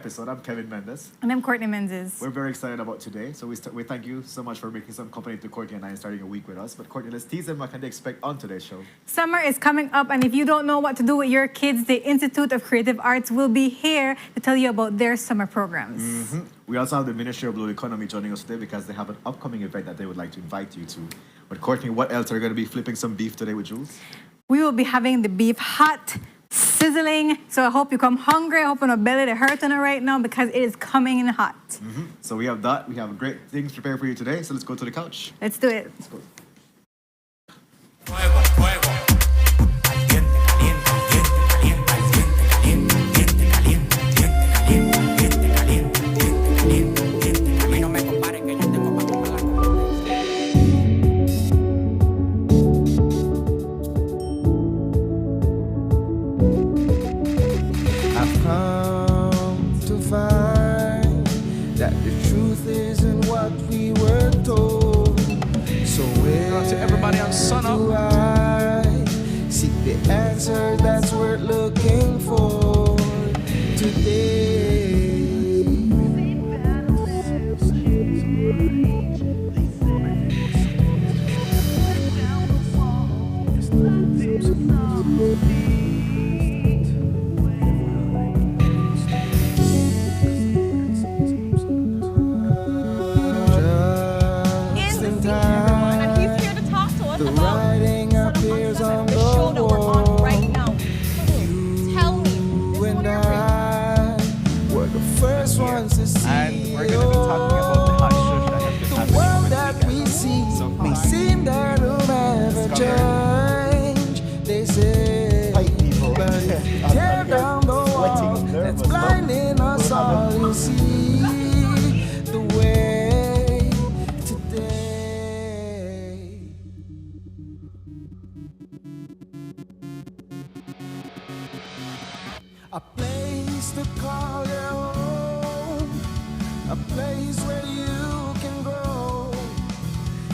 episode. I'm Kevin Mendes. And I'm Courtney Menzies. We're very excited about today. So we thank you so much for making some company to Courtney and I and starting a week with us. But Courtney, let's tease them what can they expect on today's show. Summer is coming up, and if you don't know what to do with your kids, the Institute of Creative Arts will be here to tell you about their summer programs. Mm-hmm. We also have the Ministry of Blue Economy joining us today because they have an upcoming event that they would like to invite you to. But Courtney, what else are you going to be flipping some beef today with Jules? We will be having the beef hot, sizzling. So I hope you come hungry. I hope your belly to hurt on it right now because it is coming in hot. Mm-hmm. So we have that. We have great things prepared for you today. So let's go to the couch. Let's do it. Let's go. Fuego, fuego. Sunup. Seek the answer that's worth looking for today. A place to call your home, a place where you can grow.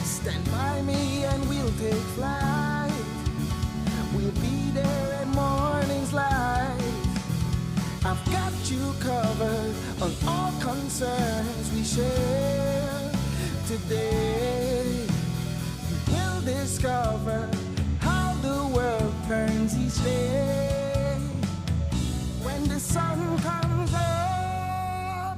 Stand by me and we'll take flight. We'll be there at morning's light. I've got you covered on all concerns we share today. You will discover how the world turns each day. When the sun comes up.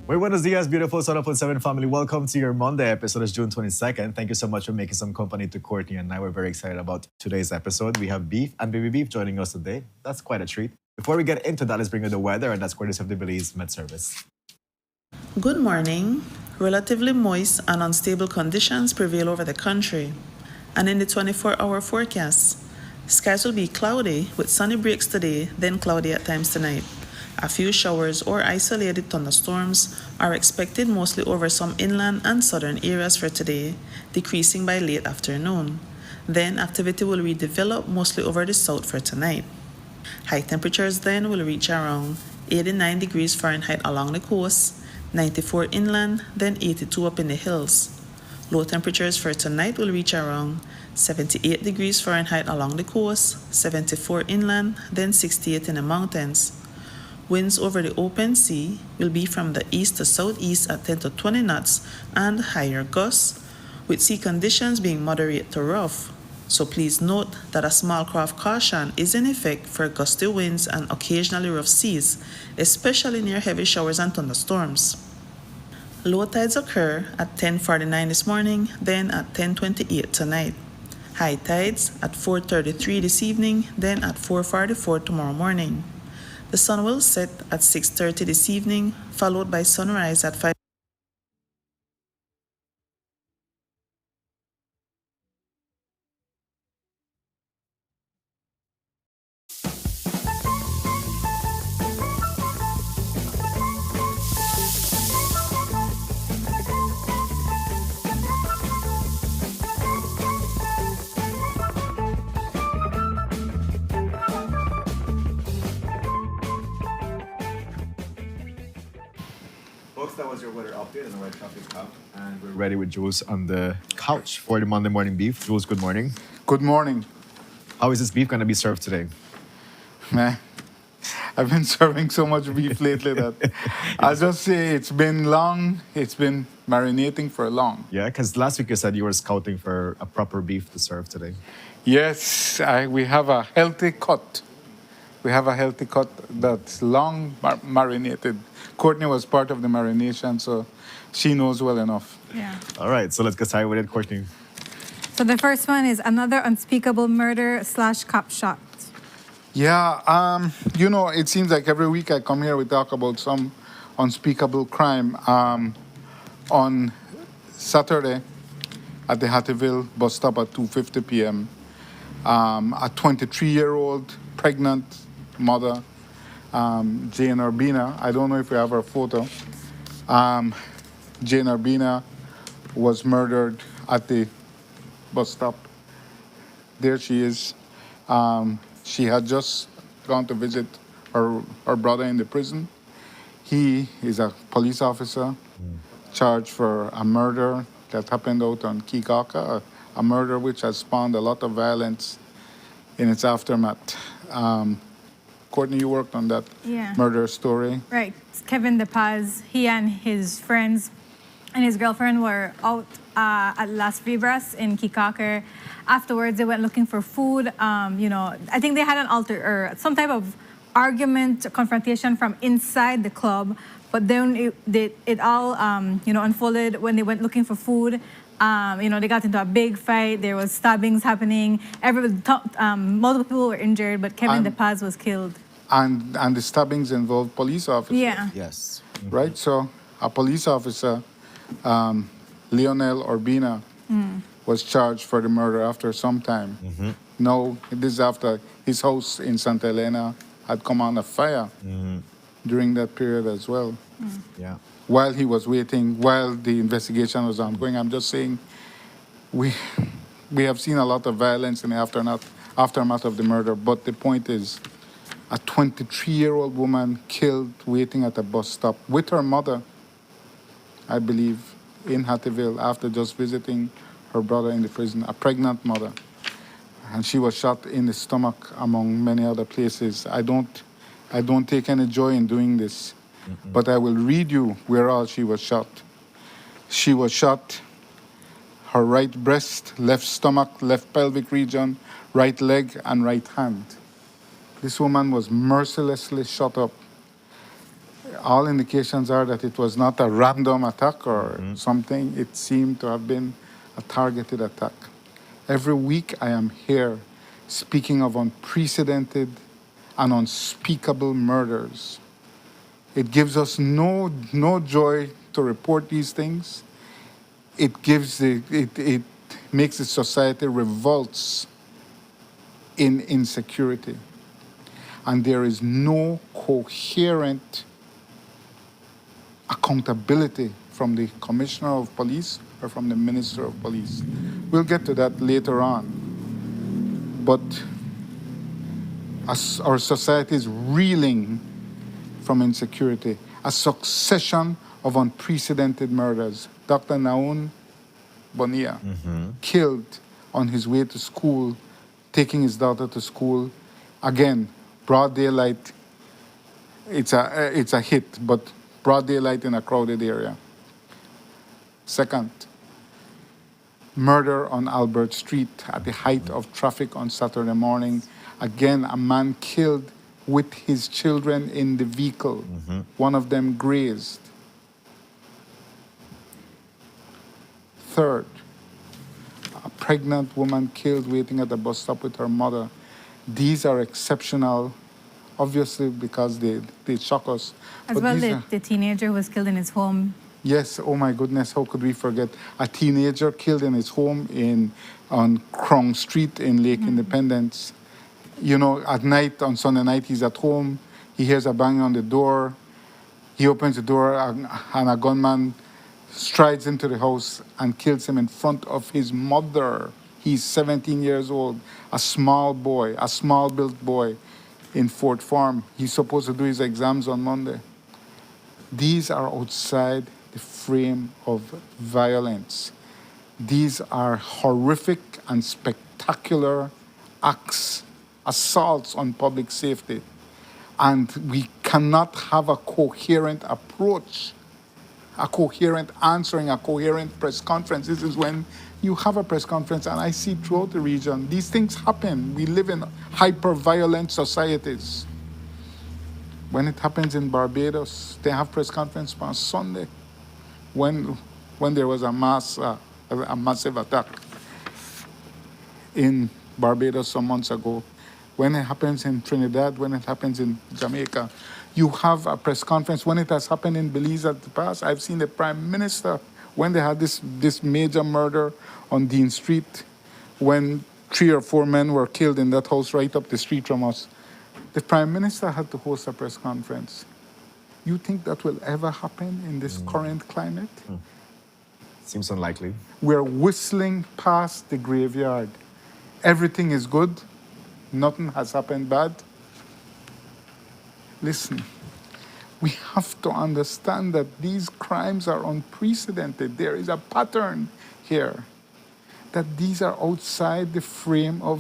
Muy buenos dias, beautiful Sunup 7 family. Welcome to your Monday episode. It's June 22nd. Thank you so much for making some company to Courtney and I. We're very excited about today's episode. We have Beef and Baby Beef joining us today. That's quite a treat. Before we get into that, let's bring you the weather, and that's courtesy of the Belize Met Service. Good morning. Relatively moist and unstable conditions prevail over the country. And in the 24-hour forecast, Skies will be cloudy with sunny breaks today, then cloudy at times tonight. A few showers or isolated thunderstorms are expected mostly over some inland and southern areas for today, decreasing by late afternoon. Then activity will redevelop mostly over the south for tonight. High temperatures then will reach around 89 degrees Fahrenheit along the coast, 94 inland, then 82 up in the hills. Low temperatures for tonight will reach around 78 degrees Fahrenheit along the coast, 74 inland, then 68 in the mountains. Winds over the open sea will be from the east to southeast at 10 to 20 knots and higher gusts, with sea conditions being moderate to rough. So please note that a small craft caution is in effect for gusty winds and occasionally rough seas, especially near heavy showers and thunderstorms. Low tides occur at 10:49 this morning, then at 10:28 tonight. High tides at 4:33 this evening, then at 4:44 tomorrow morning. The sun will set at 6:30 this evening, followed by sunrise at 5. Folks, that was your weather update on the Red Traffic Hub. And we're ready with Jules on the couch for the Monday morning beef. Jules, good morning. Good morning. How is this beef going to be served today? Man, I've been serving so much beef lately that I'll just say it's been long. It's been marinating for long. Yeah, because last week you said you were scouting for a proper beef to serve today. Yes, we have a healthy cut. We have a healthy cut that's long marinated. Courtney was part of the marination, so she knows well enough. Yeah. All right, so let's get started with it, Courtney. So the first one is another unspeakable murder / cop shot. Yeah, it seems like every week I come here, we talk about some unspeakable crime. On Saturday at the Hattieville bus stop at 2:50 p.m., a 23-year-old pregnant mother, Jane Urbina, I don't know if we have her photo. Jane Urbina was murdered at the bus stop. There she is. She had just gone to visit her brother in the prison. He is a police officer charged for a murder that happened out on Kikaka, a murder which has spawned a lot of violence in its aftermath. Courtney, you worked on that murder story. Right. Kevin DePaz, he and his friends and his girlfriend were out at Las Vibras in Kikaker. Afterwards, they went looking for food. I think they had some type of argument, confrontation from inside the club. But then it all, unfolded when they went looking for food. They got into a big fight. There was stabbings happening. Multiple people were injured, but Kevin DePaz was killed. And the stabbings involved police officers. Yeah. Yes. Right? So a police officer, Lionel Urbina, was charged for the murder after some time. No, this is after his house in Santa Elena had come on a fire during that period as well. Yeah. While he was waiting, while the investigation was ongoing, I'm just saying we have seen a lot of violence in the aftermath of the murder, but the point is a 23-year-old woman killed waiting at a bus stop with her mother, I believe, in Hattieville after just visiting her brother in the prison, a pregnant mother. And she was shot in the stomach, among many other places. I don't take any joy in doing this, but I will read you where all she was shot. She was shot her right breast, left stomach, left pelvic region, right leg, and right hand. This woman was mercilessly shot up. All indications are that it was not a random attack or something. It seemed to have been a targeted attack. Every week I am here speaking of unprecedented and unspeakable murders. It gives us no joy to report these things. It makes the society revolts in insecurity. And there is no coherent accountability from the Commissioner of Police or from the Minister of Police. We'll get to that later on. But as our society is reeling from insecurity, a succession of unprecedented murders. Dr. Naun Bonilla, killed on his way to school, taking his daughter to school. Again, broad daylight, it's a hit, but broad daylight in a crowded area. Second, murder on Albert Street at the height of traffic on Saturday morning. Again, a man killed with his children in the vehicle. One of them grazed. Third, a pregnant woman killed waiting at the bus stop with her mother. These are exceptional, obviously, because they shock us. As But well, these are- the teenager who was killed in his home. Yes, oh my goodness, how could we forget? A teenager killed in his home on Krong Street in Lake Independence. You know, at night, on Sunday night, he's at home. He hears a bang on the door. He opens the door, and a gunman strides into the house and kills him in front of his mother. He's 17 years old, a small boy, a small-built boy in Fort Farm. He's supposed to do his exams on Monday. These are outside the frame of violence. These are horrific and spectacular acts, assaults on public safety. And we cannot have a coherent approach, a coherent answering, a coherent press conference. This is when you have a press conference, and I see throughout the region, these things happen. We live in hyper-violent societies. When it happens in Barbados, they have press conference on Sunday. When there was a massive attack in Barbados some months ago, when it happens in Trinidad, when it happens in Jamaica, you have a press conference. When it has happened in Belize at the past, I've seen the Prime Minister, when they had this major murder on Dean Street, when 3 or 4 men were killed in that house right up the street from us, the Prime Minister had to host a press conference. You think that will ever happen in this current climate? Seems unlikely. We're whistling past the graveyard. Everything is good. Nothing has happened bad. Listen, we have to understand that these crimes are unprecedented. There is a pattern here, that these are outside the frame of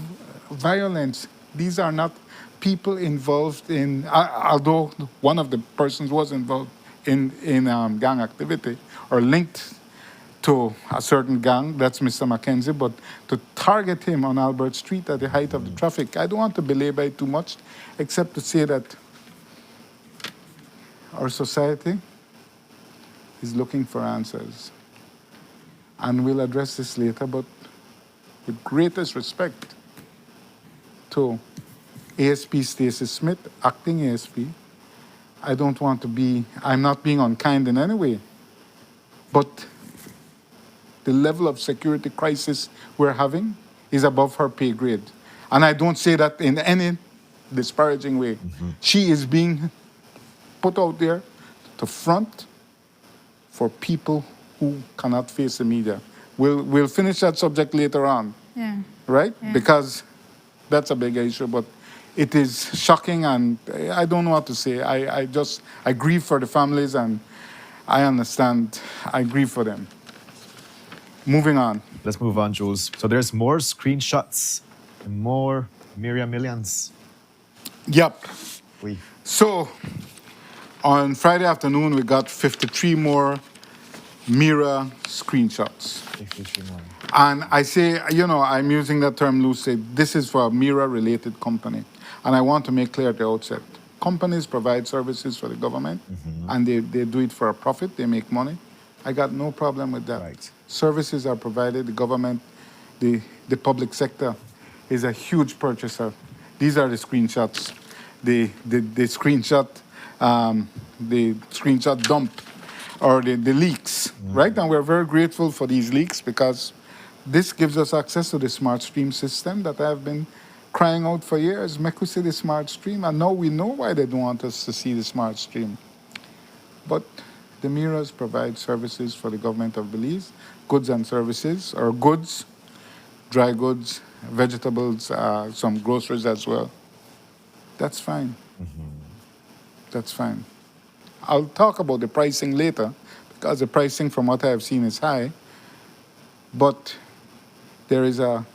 violence. These are not people involved in, although one of the persons was involved in gang activity or linked to a certain gang, that's Mr. Mackenzie, but to target him on Albert Street at the height of the traffic, I don't want to belabor it too much, except to say that our society is looking for answers. And we'll address this later, but with greatest respect to ASP Stacey Smith, acting ASP, I'm not being unkind in any way, but the level of security crisis we're having is above her pay grade. And I don't say that in any disparaging way. She is being put out there to front for people who cannot face the media. We'll finish that subject later on, Yeah. right? Yeah. Because that's a big issue, but it is shocking, and I don't know what to say. I grieve for the families, and I understand. I grieve for them. Moving on. Let's move on, Jules. So there's more screenshots and more Miriam Millions. Yep. We. So on Friday afternoon, we got 53 more Mira screenshots. 53 more. And I say, I'm using that term loosely. This is for a Mira-related company. And I want to make clear at the outset, companies provide services for the government, and they do it for a profit. They make money. I got no problem with that. Right. Services are provided. The government, the public sector is a huge purchaser. These are the screenshots. The screenshot dump, or the leaks, right? And we're very grateful for these leaks because this gives us access to the smart stream system that I've been crying out for years, make we see the smart stream, and now we know why they don't want us to see the smart stream. But the mirrors provide services for the government of Belize, goods and services, or goods, dry goods, vegetables, some groceries as well. That's fine. That's fine. I'll talk about the pricing later, because the pricing from what I have seen is high, but there is a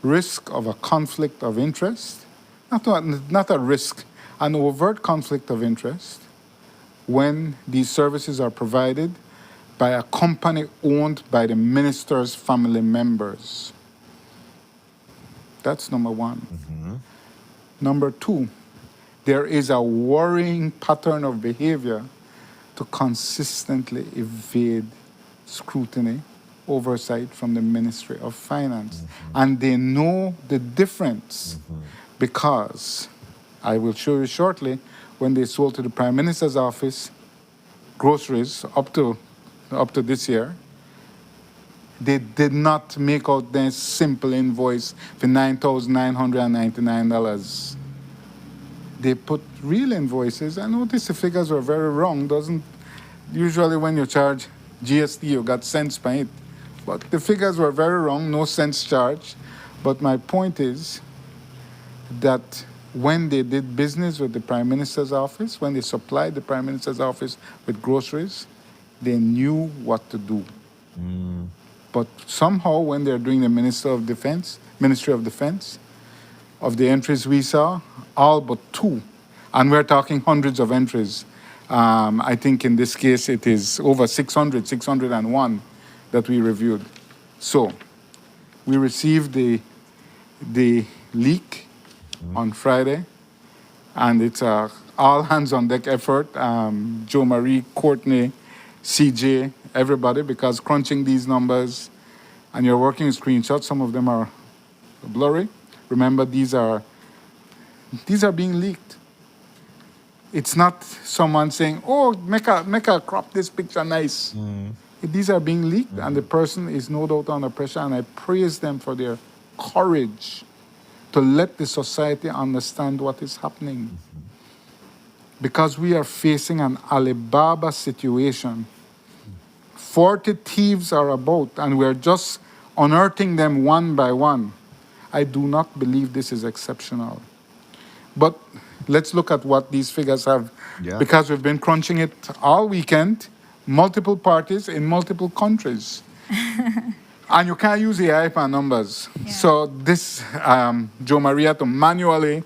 risk of a conflict of interest, not a risk, an overt conflict of interest when these services are provided by a company owned by the minister's family members. That's number one. Number two, there is a worrying pattern of behavior to consistently evade scrutiny, oversight from the Ministry of Finance. And they know the difference because, I will show you shortly, when they sold to the Prime Minister's office groceries up to this year, they did not make out their simple invoice for $9,999. They put real invoices. I noticed the figures were very wrong. Doesn't usually when you charge GST, you got cents by it. But the figures were very wrong, no cents charged. But my point is that when they did business with the Prime Minister's office, when they supplied the Prime Minister's office with groceries, they knew what to do. But somehow, when they're doing the Ministry of Defense, of the entries we saw, all but two, and we're talking hundreds of entries. I think in this case it is over 601 that we reviewed. So we received the leak on Friday, and it's a all hands on deck effort. Joe Marie, Courtney, CJ, everybody, because crunching these numbers, and you're working with screenshots, some of them are blurry. Remember, these are being leaked. It's not someone saying, "Oh, make a crop this picture nice." These are being leaked, and the person is no doubt under pressure. And I praise them for their courage to let the society understand what is happening, because we are facing an Alibaba situation. 40 thieves are about, and we're just unearthing them one by one. I do not believe this is exceptional. But let's look at what these figures have, because we've been crunching it all weekend, multiple parties in multiple countries. And you can't use the iPad numbers. Yeah. So this, Joe Maria to manually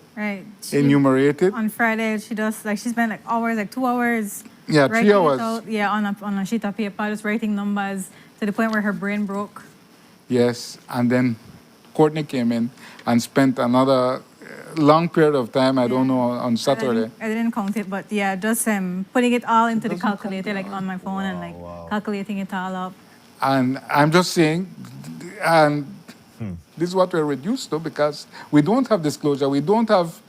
enumerate it. On Friday, she spent hours, 2 hours. Yeah, 3 hours. On a sheet of paper, just writing numbers to the point where her brain broke. Yes, and then Courtney came in and spent another long period of time, I don't know, on Saturday. I didn't count it, but just putting it all into the calculator, on my phone, and calculating it all up. And I'm just saying, and this is what we're reduced to, because we don't have disclosure. We don't have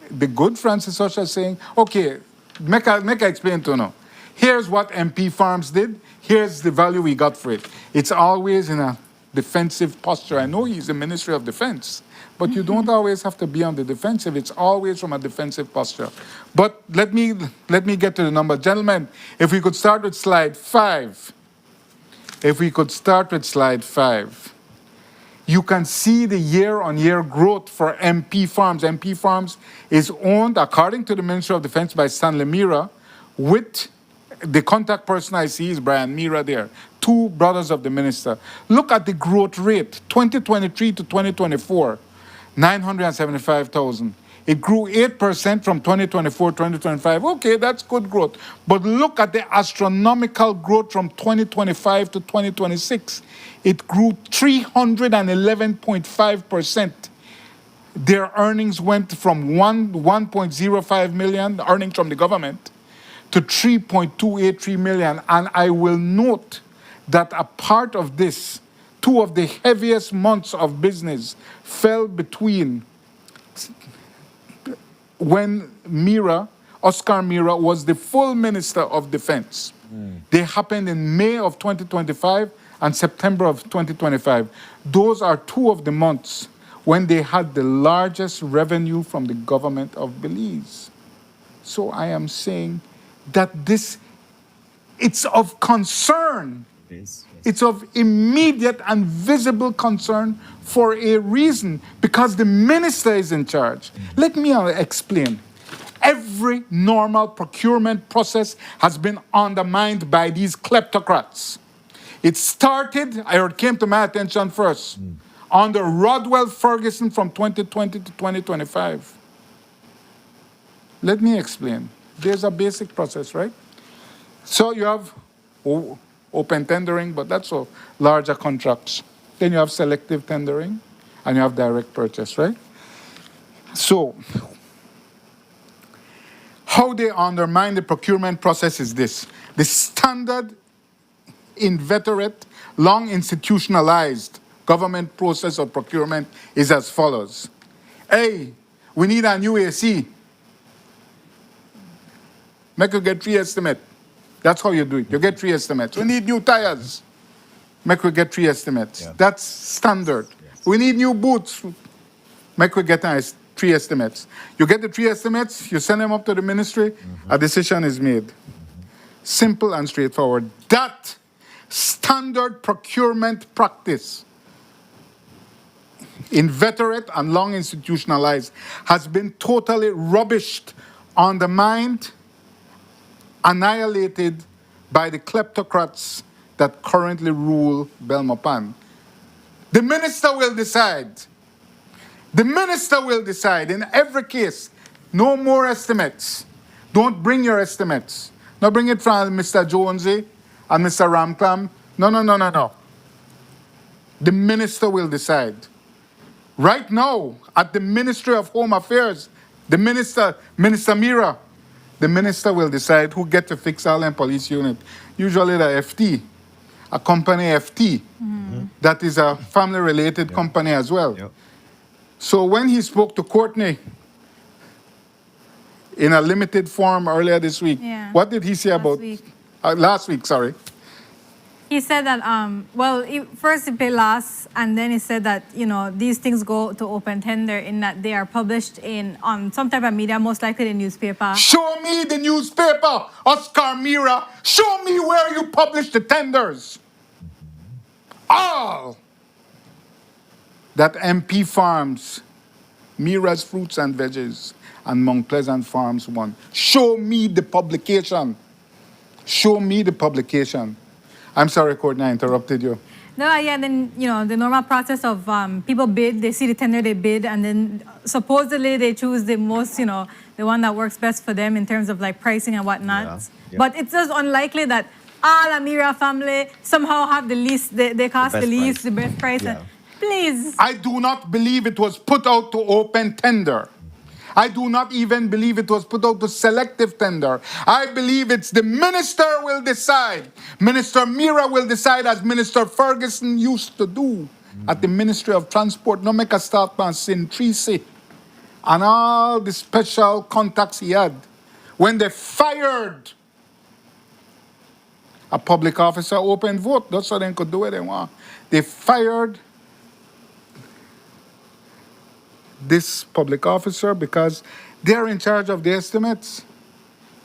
the good Francis Usher saying, okay, make I explain to you now. Here's what MP Farms did. Here's the value we got for it. It's always in a defensive posture. I know he's the Ministry of Defense, but you don't always have to be on the defensive. It's always from a defensive posture. But let me get to the number. Gentlemen, if we could start with slide 5. You can see the year-on-year growth for MP Farms. MP Farms is owned, according to the Ministry of Defense, by Stanley Mira, with the contact person I see is Brian Mira there, two brothers of the minister. Look at the growth rate, 2023 to 2024, 975,000. It grew 8% from 2024 to 2025. Okay, that's good growth. But look at the astronomical growth from 2025 to 2026. It grew 311.5%. Their earnings went from 1.05 million, earnings from the government, to 3.283 million. And I will note that a part of this, 2 of the heaviest months of business fell between when Oscar Mira was the full Minister of Defense. They happened in May of 2025 and September of 2025. Those are 2 of the months when they had the largest revenue from the government of Belize. So I am saying that it's of concern. Yes. It's of immediate and visible concern for a reason, because the minister is in charge. Let me explain. Every normal procurement process has been undermined by these kleptocrats. It started, or it came to my attention first, under Rodwell Ferguson from 2020 to 2025. Let me explain. There's a basic process, right? So you have open tendering, but that's for larger contracts. Then you have selective tendering, and you have direct purchase, right? So, how they undermine the procurement process is this. The standard, inveterate, long institutionalized government process of procurement is as follows. Hey, we need a new AC. Make you get 3 estimates. That's how you do it. You get 3 estimates. We need new tires. Make we get 3 estimates. Yeah. That's standard. Yes. We need new boots. Make we get 3 estimates. You get the 3 estimates, you send them up to the ministry, a decision is made. Simple and straightforward. That standard procurement practice, inveterate and long institutionalized, has been totally rubbished, undermined, annihilated by the kleptocrats that currently rule Belmopan. The minister will decide. The minister will decide in every case. No more estimates. Don't bring your estimates. Now bring it from Mr. Jonesy and Mr. Ramclam. No. The minister will decide. Right now, at the Ministry of Home Affairs, the Minister Mira, the minister will decide who get to fix Island Police Unit. Usually the FT, a company FT. That is a family-related company as well. Yep. So when he spoke to Courtney in a limited form earlier this week, Yeah. what did he say about... week. Last week, sorry. He said that, first he paid last, and then he said that, these things go to open tender in that they are published on some type of media, most likely the newspaper. Show me the newspaper, Oscar Mira. Show me where you publish the tenders. All that MP Farms, Mira's Fruits and Veggies, and Mount Pleasant Farms won. Show me the publication. Show me the publication. I'm sorry, Courtney, I interrupted you. No, yeah, then, the normal process of people bid, they see the tender, they bid, and then supposedly they choose the most, the one that works best for them in terms of like pricing and whatnot. Yeah. But it's just unlikely that all Amira family somehow have the least, they cost the best least, price. the best price. Yeah. Please. I do not believe it was put out to open tender. I do not even believe it was put out to selective tender. I believe it's the minister will decide. Minister Mira will decide, as Minister Ferguson used to do at the Ministry of Transport. No make a start on Sin Treacy and all the special contacts he had. When they fired a public officer, open vote. That's how they could do what they want. They fired this public officer because they're in charge of the estimates.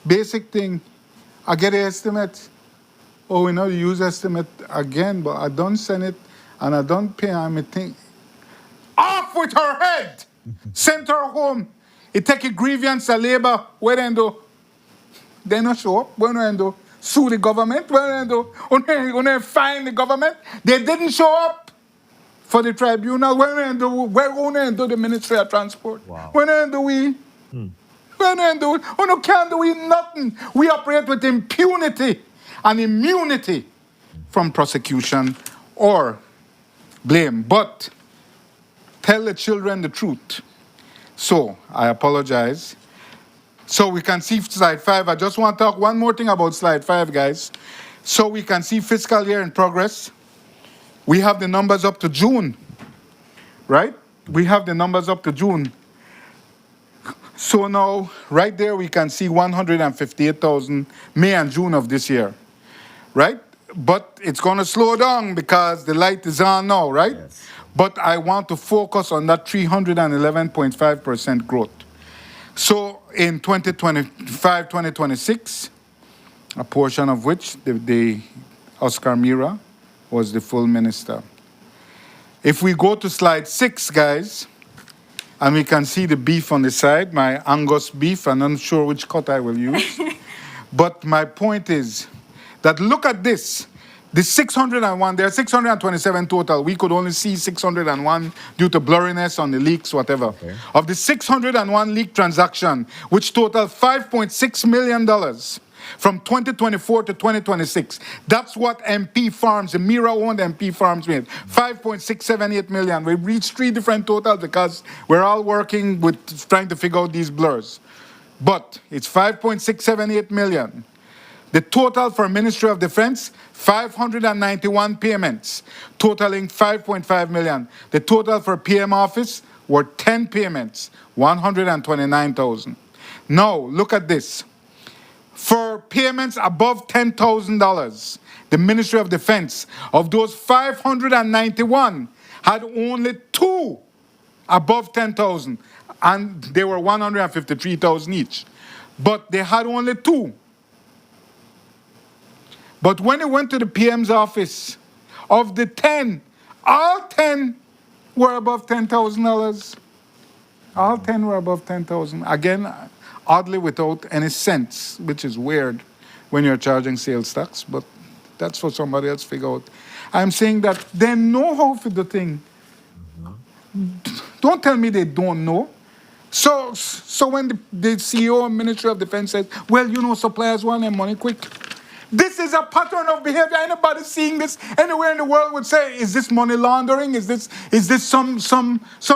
Basic thing, I get the estimate. Oh, we know you use estimate again, but I don't send it and I don't pay. I'm think, off with her head. Send her home. It take a grievance of labor. What they do? They not show up. What they do? Sue the government. What they do? When they fine the government, they didn't show up for the tribunal. When they do the Ministry of Transport. Wow. When they do we? When they do? Oh no, can't do we nothing. We operate with impunity and immunity from prosecution or blame. But tell the children the truth. So, I apologize. So we can see slide 5. I just want to talk one more thing about slide 5, guys. So we can see fiscal year in progress. We have the numbers up to June, right? We have the numbers up to June. So now, right there, we can see 158,000 May and June of this year, right? But it's going to slow down because the light is on now, right? Yes. But I want to focus on that 311.5% growth. So in 2025, 2026, a portion of which the Oscar Mira was the full minister. If we go to slide 6, guys, and we can see the beef on the side, my Angus beef, and I'm not sure which cut I will use. But my point is that look at this. The 601, there are 627 total. We could only see 601 due to blurriness on the leaks, whatever. Okay. Of the 601 leak transaction, which total $5.6 million from 2024 to 2026. That's what MP Farms, the Mira-owned MP Farms made. 5.678 million. We reached 3 different totals because we're all working with trying to figure out these blurs. But it's 5.678 million. The total for Ministry of Defense, 591 payments, totaling 5.5 million. The total for PM office were 10 payments, 129,000. Now, look at this. For payments above $10,000, the Ministry of Defense, of those 591, had only 2 above 10,000, and they were 153,000 each. But they had only 2. But when it went to the PM's office, of the 10, all 10 were above $10,000. All 10 were above 10,000. Again, oddly without any sense, which is weird when you're charging sales tax, but that's for somebody else to figure out. I'm saying that they know how to do the thing. Don't tell me they don't know. So when the CEO and Ministry of Defense says, well, you know, suppliers want their money quick. This is a pattern of behavior. Anybody seeing this anywhere in the world would say, is this money laundering? Is this some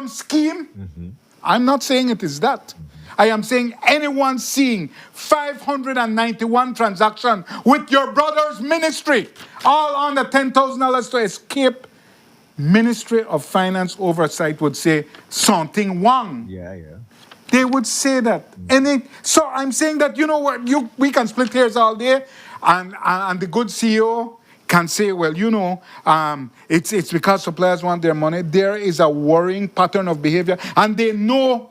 scheme? I'm not saying it is that. I am saying anyone seeing 591 transactions with your brother's ministry, all under $10,000 to escape Ministry of Finance oversight would say something wrong. Yeah. They would say that. So I'm saying that, you know what, we can split hairs all day, and the good CEO can say, well, you know, it's because suppliers want their money. There is a worrying pattern of behavior, and they know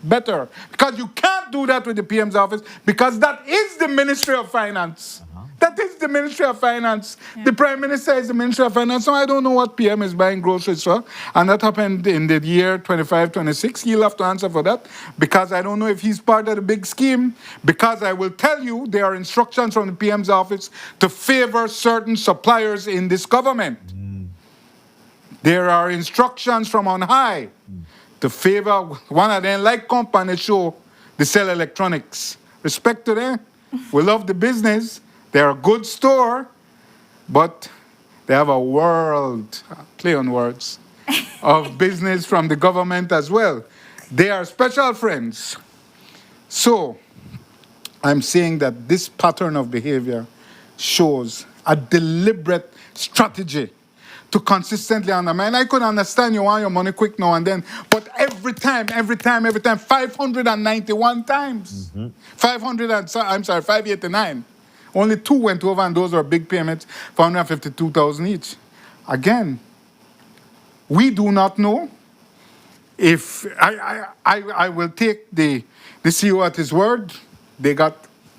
better. Because you can't do that with the PM's office, because that is the Ministry of Finance. That is the Ministry of Finance. Yeah. The Prime Minister is the Ministry of Finance. So I don't know what PM is buying groceries for. And that happened in the year 25, 26. He'll have to answer for that, because I don't know if he's part of the big scheme. Because I will tell you, there are instructions from the PM's office to favor certain suppliers in this government. There are instructions from on high to favor one of them, like company show, they sell electronics. Respect to them. We love the business. They're a good store, but they have a world, play on words, of business from the government as well. They are special friends. So I'm saying that this pattern of behavior shows a deliberate strategy to consistently undermine. I could understand you want your money quick now and then, but every time, 591 times. 589. Only 2 went over, and those are big payments, 452,000 each. Again, we do not know if I will take the CEO at his word. They got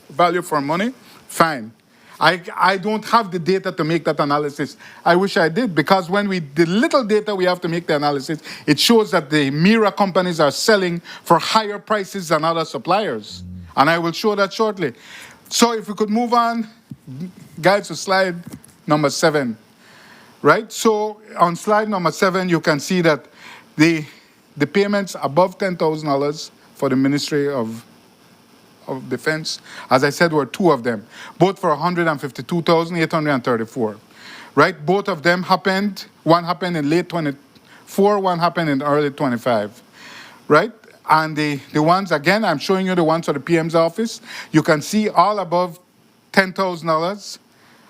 value for money. Fine. I don't have the data to make that analysis. I wish I did, because the little data we have to make the analysis, it shows that the Mira companies are selling for higher prices than other suppliers. And I will show that shortly. So if we could move on, guys, to slide number 7, right? So on slide number 7, you can see that the payments above $10,000 for the Ministry of Defense, as I said, were 2 of them, both for 152,834, right? Both of them happened. One happened in late 24, one happened in early 25, right? And the ones, again, I'm showing you the ones for the PM's office. You can see all above $10,000,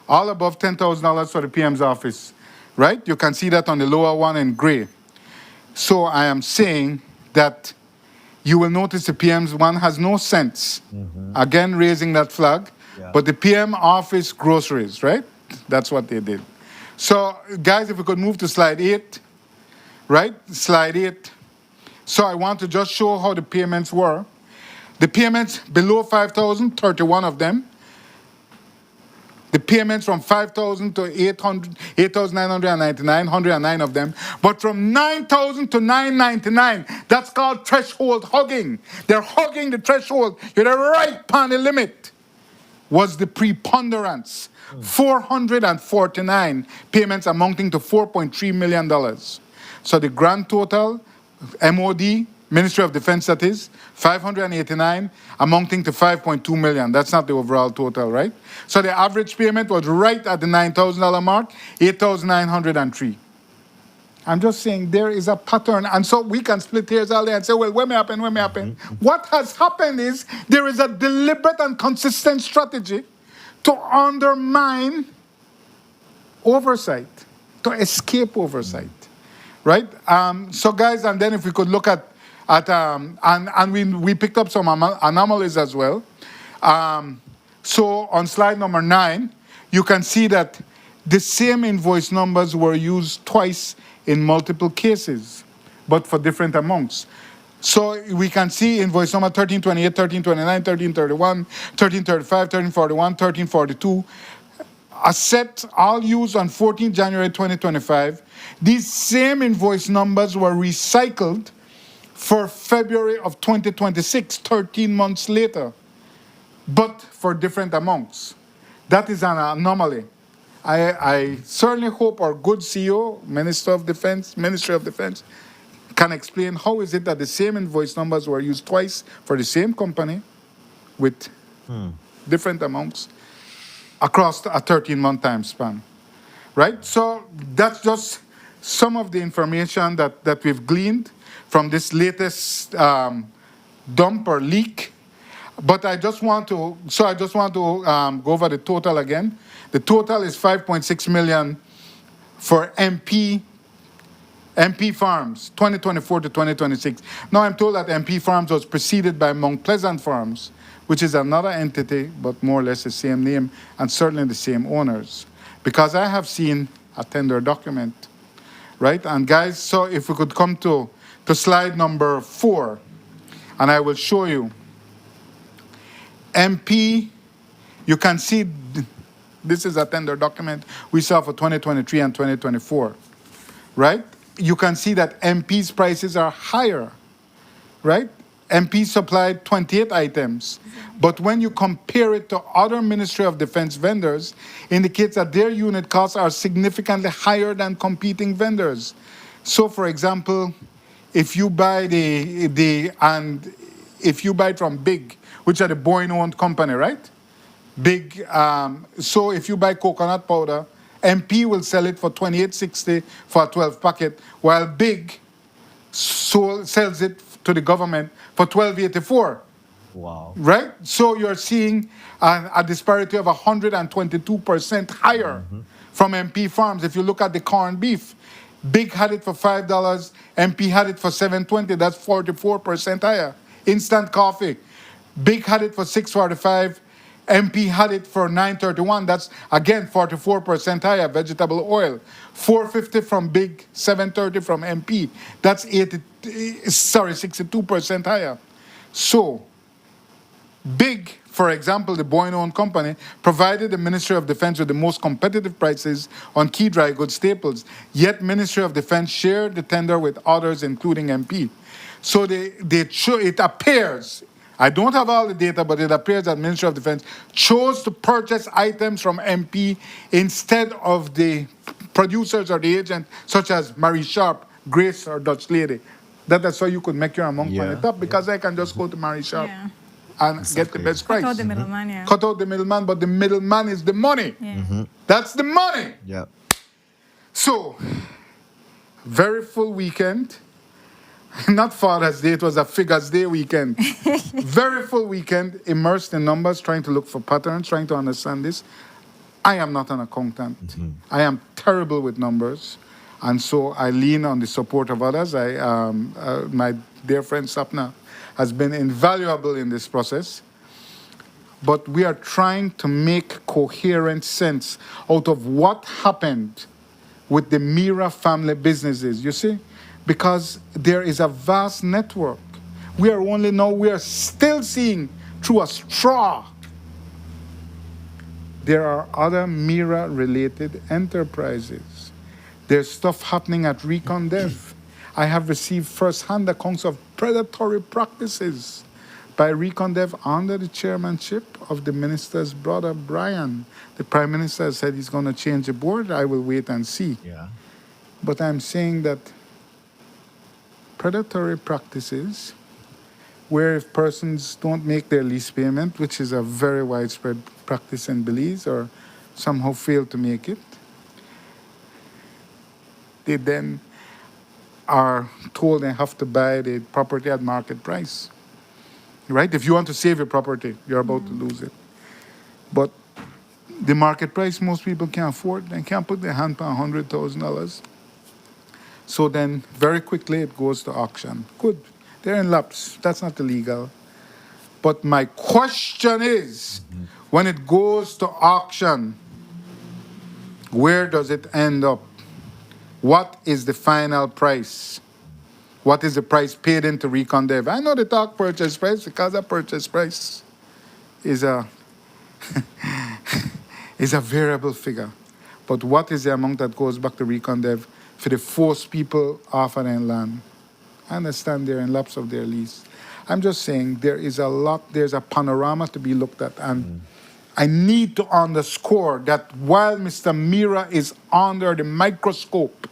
all above $10,000 for the PM's office, right? You can see that on the lower one in gray. So I am saying that you will notice the PM's one has no sense. Again, raising that flag. Yeah. But the PM office groceries, right? That's what they did. So, guys, if we could move to slide 8. right? Slide 8. So I want to just show how the payments were. The payments below 5,000, 31 of them. The payments from 5,000 to 8,999, 109 of them. But from 9,000 to 999, that's called threshold hugging. They're hugging the threshold. You're the right upon the limit. Was the preponderance. 449 payments amounting to $4.3 million. So the grand total, MOD, Ministry of Defense that is, 589 amounting to 5.2 million. That's not the overall total, right? So the average payment was right at the $9,000 mark, 8,903. I'm just saying there is a pattern. And so we can split hairs all day and say, well, what may happen, what may happen? What has happened is there is a deliberate and consistent strategy to undermine oversight, to escape oversight, right? So guys, and then if we could look at we picked up some anomalies as well. So on slide number 9, you can see that the same invoice numbers were used twice in multiple cases, but for different amounts. So we can see invoice number 1328, 1329, 1331, 1335, 1341, 1342, a set all used on 14 January 2025. These same invoice numbers were recycled for February of 2026, 13 months later, but for different amounts. That is an anomaly. I certainly hope our good CEO, Ministry of Defense, can explain how is it that the same invoice numbers were used twice for the same company with different amounts across a 13-month time span, right? So that's just some of the information that we've gleaned from this latest dump or leak. But I just want to go over the total again. The total is 5.6 million for MP Farms, 2024 to 2026. Now I'm told that MP Farms was preceded by Mount Pleasant Farms, which is another entity, but more or less the same name and certainly the same owners. Because I have seen a tender document, right? And guys, so if we could come to slide number 4, and I will show you. MP, you can see this is a tender document we saw for 2023 and 2024, right? You can see that MP's prices are higher, right? MP supplied 28 items, but when you compare it to other Ministry of Defense vendors, indicates that their unit costs are significantly higher than competing vendors. So, for example, if you buy if you buy it from Big, which are the Boeing-owned company, right? Big. So if you buy coconut powder, MP will sell it for $28.60 for a 12 packet, while Big sells it to the government for $12.84. Wow. Right? So you're seeing a disparity of 122% higher from MP Farms. If you look at the corned beef, Big had it for $5, MP had it for $7.20. That's 44% higher. Instant coffee, Big had it for $6.45. MP had it for $9.31. That's again 44% higher. Vegetable oil, $4.50 from Big, $7.30 from MP. That's 62% higher. So Big, for example, the Boeing-owned company, provided the Ministry of Defense with the most competitive prices on key dry goods staples. Yet Ministry of Defense shared the tender with others, including MP. So it appears, I don't have all the data, but it appears that Ministry of Defense chose to purchase items from MP instead of the producers or the agent, such as Marie Sharp, Grace, or Dutch Lady. That's how you could make your amount on the top, because I can just go to Marie Sharp and get the best price. Cut out the middleman, yeah. Cut out the middleman, but the middleman is the money. Yeah. That's the money. Yeah. So, very full weekend. Not Father's Day, it was a Figures Day weekend. Very full weekend, immersed in numbers, trying to look for patterns, trying to understand this. I am not an accountant. I am terrible with numbers. And so I lean on the support of others. My dear friend Sapna has been invaluable in this process. But we are trying to make coherent sense out of what happened with the Mira family businesses, you see? because there is a vast network. We are still seeing through a straw. There are other Mira-related enterprises. There's stuff happening at ReconDev. I have received first-hand accounts of predatory practices by ReconDev under the chairmanship of the minister's brother, Brian. The prime minister said he's going to change the board. I will wait and see. Yeah. But I'm saying that predatory practices, where if persons don't make their lease payment, which is a very widespread practice in Belize, or somehow fail to make it, they then are told they have to buy the property at market price. Right? If you want to save your property, you're about to lose it. But the market price, most people can't afford. They can't put their hand on $100,000. So then, very quickly, it goes to auction. Good. They're in lapse. That's not illegal. But my question is, when it goes to auction, where does it end up? What is the final price? What is the price paid into ReconDev? I know they talk purchase price because a purchase price is a is a variable figure. But what is the amount that goes back to ReconDev for the forced people off of their land? I understand they're in lapse of their lease. I'm just saying there's a panorama to be looked at. And I need to underscore that while Mr. Mira is under the microscope,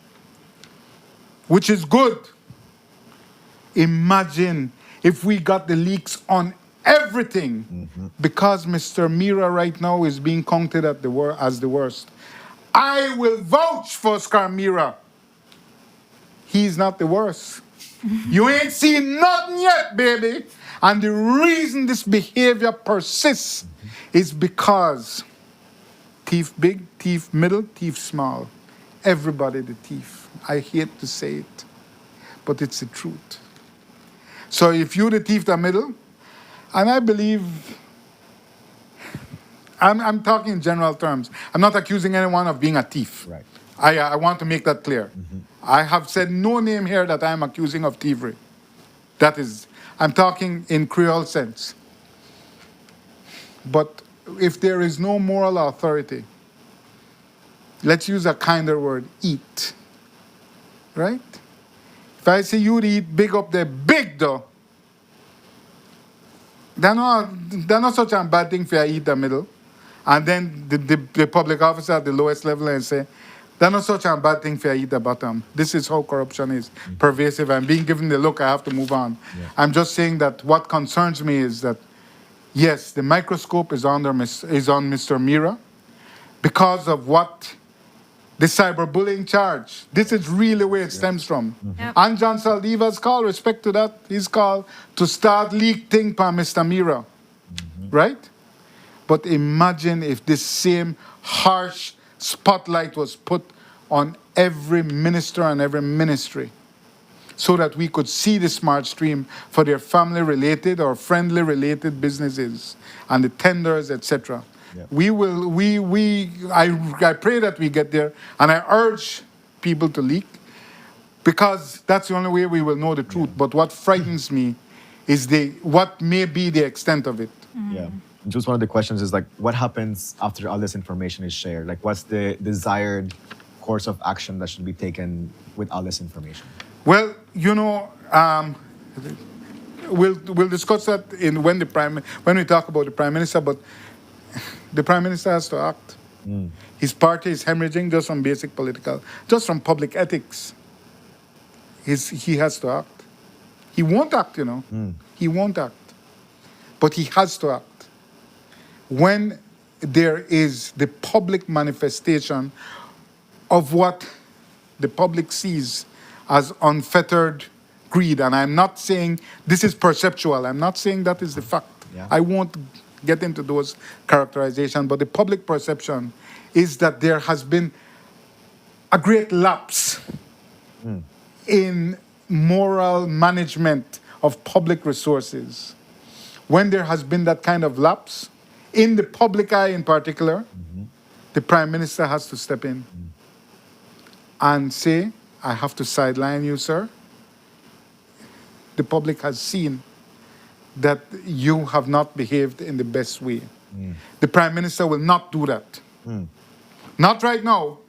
which is good, imagine if we got the leaks on everything, because Mr. Mira right now is being counted as the worst. I will vouch for Oscar Mira. He's not the worst. You ain't seen nothing yet, baby. And the reason this behavior persists is because thief big, thief middle, thief small. Everybody the thief. I hate to say it, but it's the truth. So if you're the thief the middle, and I believe, I'm talking in general terms. I'm not accusing anyone of being a thief. Right. I want to make that clear. I have said no name here that I'm accusing of thievery. I'm talking in Creole sense. But if there is no moral authority, let's use a kinder word, eat. Right? If I say you eat big up there, big though, they're not such a bad thing for you to eat the middle. And then the public officer at the lowest level and say, they're not such a bad thing for you to eat the bottom. This is how corruption is pervasive. I'm being given the look, I have to move on. Yeah. I'm just saying that what concerns me is that, yes, the microscope is on Mr. Mira because of what the cyberbullying charge. This is really where it stems from. Yep. And John Saldiva's call, respect to that, his call to start leak thing by Mr. Mira. Right? But imagine if this same harsh spotlight was put on every minister and every ministry so that we could see the smart stream for their family-related or friendly-related businesses and the tenders, etc. Yep. I pray that we get there, and I urge people to leak, because that's the only way we will know the truth. But what frightens me is what may be the extent of it. Yeah. Just one of the questions is like, what happens after all this information is shared? Like, what's the desired course of action that should be taken with all this information? Well, we'll discuss that when we talk about the prime minister. But the prime minister has to act. His party is hemorrhaging just from public ethics. He has to act. He won't act, He won't act. But he has to act. When there is the public manifestation of what the public sees as unfettered greed, and I'm not saying this is perceptual, I'm not saying that is the fact. Yeah. I won't get into those characterizations, but the public perception is that there has been a great lapse in moral management of public resources. When there has been that kind of lapse, in the public eye in particular, the prime minister has to step in and say, I have to sideline you, sir. the public has seen that you have not behaved in the best way. The Prime Minister will not do that. Not right now.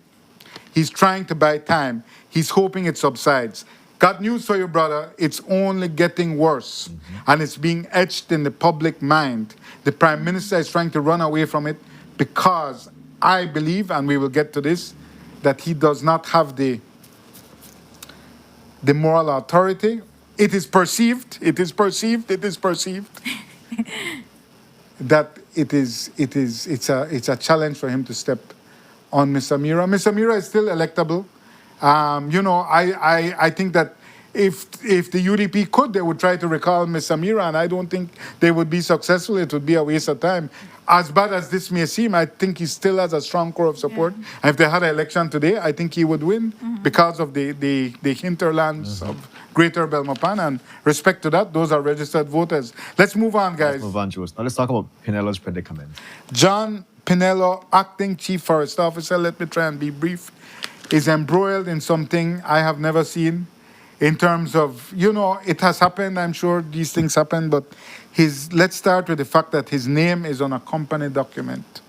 He's trying to buy time. He's hoping it subsides. Got news for you, brother. It's only getting worse. And it's being etched in the public mind. The Prime Minister is trying to run away from it because I believe, and we will get to this, that he does not have the moral authority. It is perceived that it's a challenge for him to step on Miss Amira. Miss Amira is still electable. I think that if the UDP could, they would try to recall Miss Amira, and I don't think they would be successful. It would be a waste of time. As bad as this may seem, I think he still has a strong core of support. Yeah. And if they had an election today, I think he would win because of the hinterlands of Greater Belmopan. And respect to that, those are registered voters. Let's move on, guys. Let's move on, Jules. Now let's talk about Pinelo's predicament. John Pinello, acting chief forest officer, let me try and be brief, is embroiled in something I have never seen in terms of, it has happened, I'm sure these things happen, but let's start with the fact that his name is on a company document.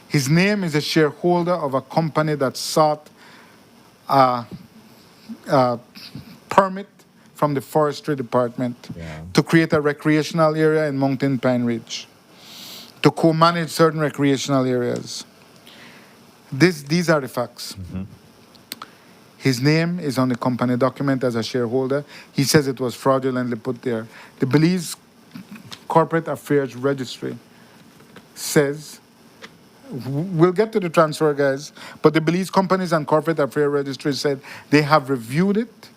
His name is a shareholder of a company that sought a permit from the forestry department to create a recreational area in Mountain Pine Ridge, to co-manage certain recreational areas. These are the facts. His name is on the company document as a shareholder. He says it was fraudulently put there. The Belize Corporate Affairs Registry says, we'll get to the transfer, guys, but the Belize Companies and Corporate Affairs Registry said they have reviewed it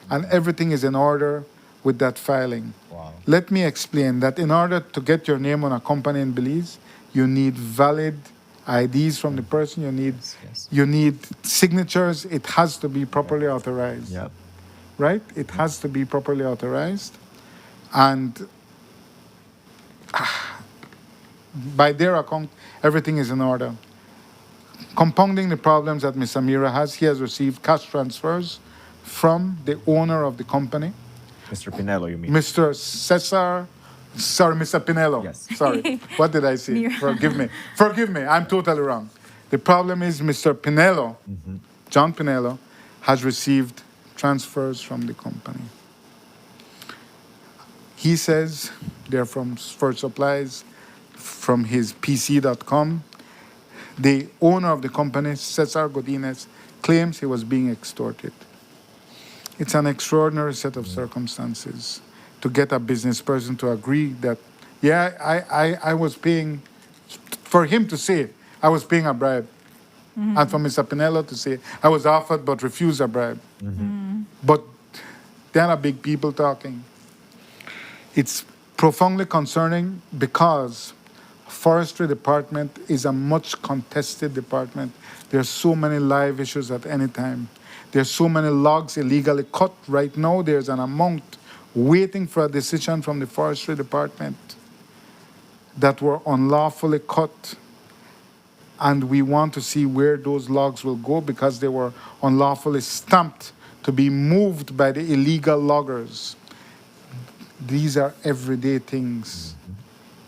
and everything is in order with that filing. Wow. Let me explain that in order to get your name on a company in Belize, you need valid IDs from the person. You need signatures. It has to be properly authorized. Yep. Right? It has to be properly authorized. And by their account, everything is in order. Compounding the problems that Ms. Amira has, he has received cash transfers from the owner of the company. Mr. Pinello, you mean? Mr. Pinello. Yes. Sorry. What did I say? Forgive me. I'm totally wrong. The problem is Mr. Pinello, John Pinello, has received transfers from the company. He says they're from First Supplies, from his PC.com. The owner of the company, Cesar Godinez, claims he was being extorted. It's an extraordinary set of circumstances to get a business person to agree that, I was paying, for him to say, I was paying a bribe. And for Mr. Pinello to say, I was offered but refused a bribe. But there are big people talking. It's profoundly concerning because forestry department is a much contested department. There's so many live issues at any time. There's so many logs illegally cut. Right now, there's an amount waiting for a decision from the forestry department that were unlawfully cut. And we want to see where those logs will go because they were unlawfully stamped to be moved by the illegal loggers. These are everyday things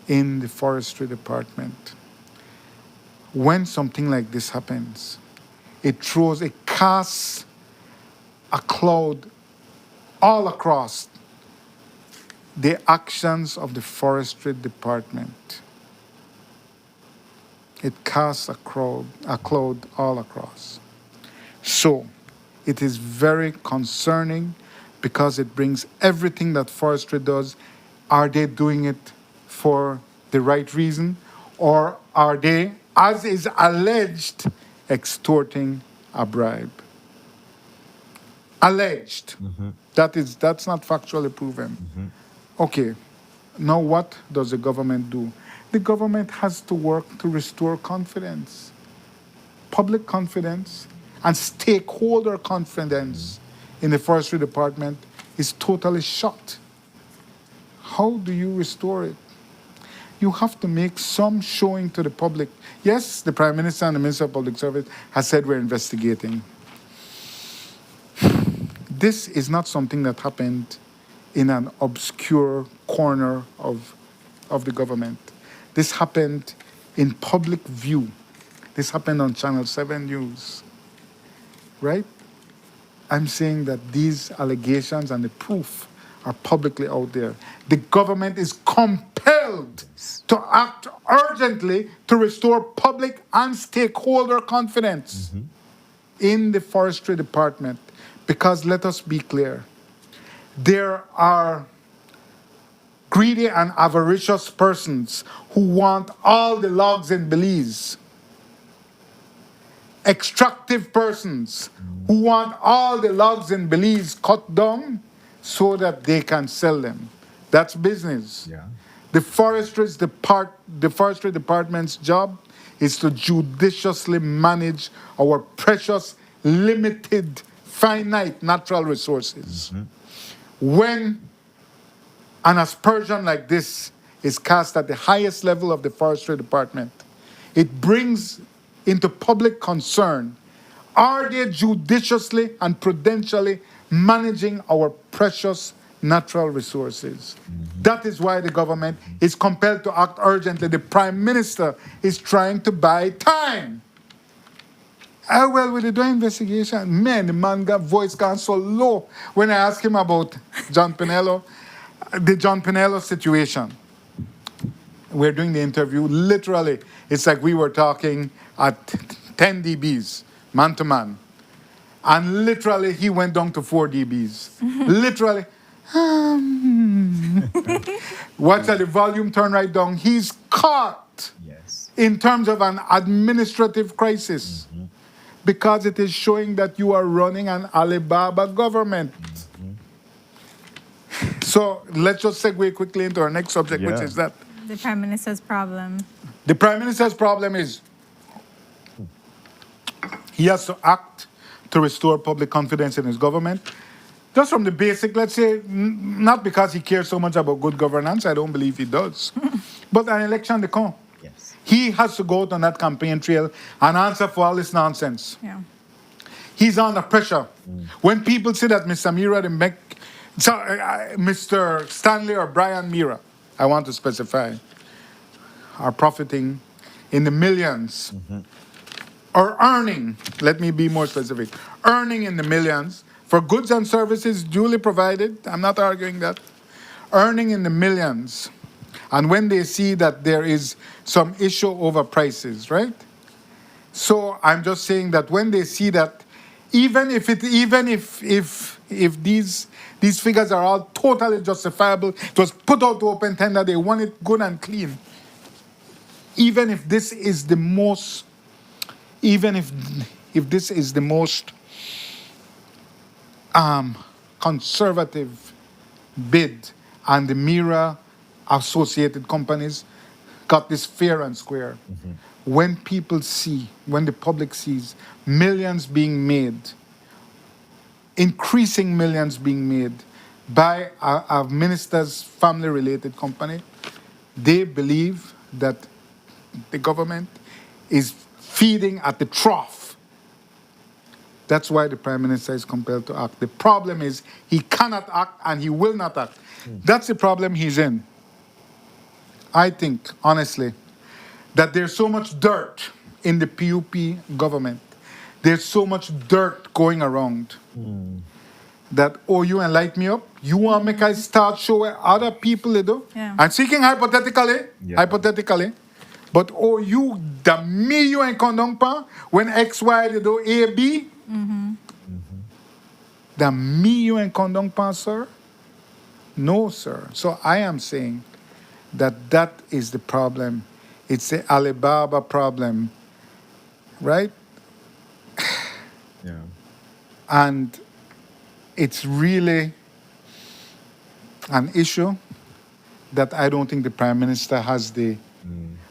in the forestry department. When something like this happens, it casts a cloud all across the actions of the forestry department. It casts a cloud all across. So, it is very concerning because it brings everything that forestry does. Are they doing it for the right reason? Or are they, as is alleged, extorting a bribe? Alleged. That's not factually proven. Okay, now what does the government do? The government has to work to restore confidence. Public confidence and stakeholder confidence in the forestry department is totally shot. How do you restore it? You have to make some showing to the public. Yes, the Prime Minister and the Minister of Public Service has said we're investigating. This is not something that happened in an obscure corner of the government. This happened in public view. This happened on Channel 7 News, right? I'm saying that these allegations and the proof are publicly out there. The government is compelled to act urgently to restore public and stakeholder confidence in the forestry department. Because let us be clear, there are greedy and avaricious persons who want all the logs in Belize. Extractive persons who want all the logs in Belize cut down so that they can sell them. That's business. Yeah. The forestry department's job is to judiciously manage our precious, limited, finite natural resources. When an aspersion like this is cast at the highest level of the forestry department, it brings into public concern, are they judiciously and prudentially managing our precious natural resources? That is why the government is compelled to act urgently. The Prime Minister is trying to buy time. Well, with the investigation, man, the man got voice gone so low when I asked him about John Pinello, the John Pinello situation. We're doing the interview. Literally, it's like we were talking at 10 dBs, man to man. And literally, he went down to 4 dBs. Literally. Watch out, the volume turn right down. He's caught Yes. in terms of an administrative crisis because it is showing that you are running an Alibaba government. So let's just segue quickly into our next subject, which Yeah. is that The Prime Minister's problem. the Prime Minister's problem is he has to act to restore public confidence in his government. Just from the basic, let's say, not because he cares so much about good governance, I don't believe he does, but an election to come. Yes. He has to go out on that campaign trail and answer for all this nonsense. Yeah. He's under pressure. When people say that Mr. Mr. Stanley or Brian Mira, I want to specify, are profiting in the millions, or earning, let me be more specific, earning in the millions for goods and services duly provided, I'm not arguing that, earning in the millions. And when they see that there is some issue over prices, right? So I'm just saying that when they see that, even if these figures are all totally justifiable, it was put out to open tender, they want it good and clean. Even if this is the most, conservative bid, and the Mira associated companies got this fair and square. When people see, when the public sees millions being made, increasing millions being made by a minister's family-related company, they believe that the government is feeding at the trough. That's why the Prime Minister is compelled to act. The problem is he cannot act and he will not act. That's the problem he's in. I think, honestly, that there's so much dirt in the PUP government. There's so much dirt going around that, oh, you enlighten me up? You want to make I start showing other people they do? Yeah. I'm speaking hypothetically, Yeah. but oh, you, the me you ain't come down pa, when X, Y, they do A, B? The me you ain't come down pa, sir? No, sir. So I am saying that is the problem. It's the Alibaba problem, right? Yeah. And it's really an issue that I don't think the Prime Minister has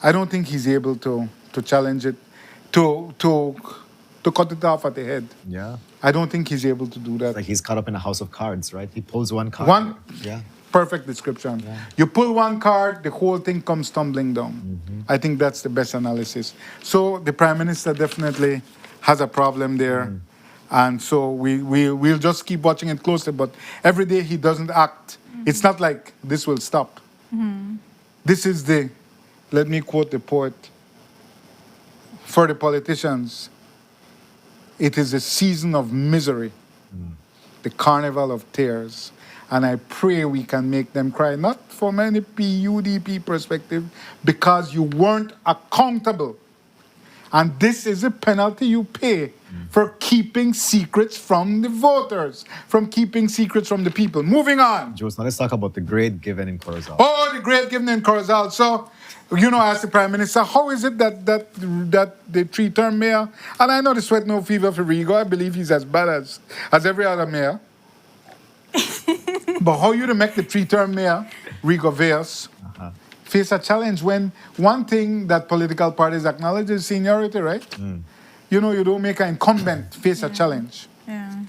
I don't think he's able to challenge it, to cut it off at the head. Yeah. I don't think he's able to do that. Like he's caught up in a house of cards, right? He pulls one card. Yeah. Perfect description. You pull one card, the whole thing comes tumbling down. I think that's the best analysis. So the Prime Minister definitely has a problem there. And so we'll just keep watching it closely. But every day he doesn't act, It's not like this will stop. This is the, let me quote the poet, for the politicians, it is a season of misery, the carnival of tears. And I pray we can make them cry, not from any PUDP perspective, because you weren't accountable. And this is a penalty you pay for keeping secrets from the voters, from keeping secrets from the people. Moving on. Jules, now let's talk about the grade given in Corozal. Oh, the grade given in Corozal. So, you know, as the Prime Minister, how is it that the three-term mayor, and I know the sweat no fever for Rigo, I believe he's as bad as every other mayor. But how you to make the three-term mayor, Rigo Veas, face a challenge when one thing that political parties acknowledge is seniority, right? You know, you don't make an incumbent face a challenge. Yeah.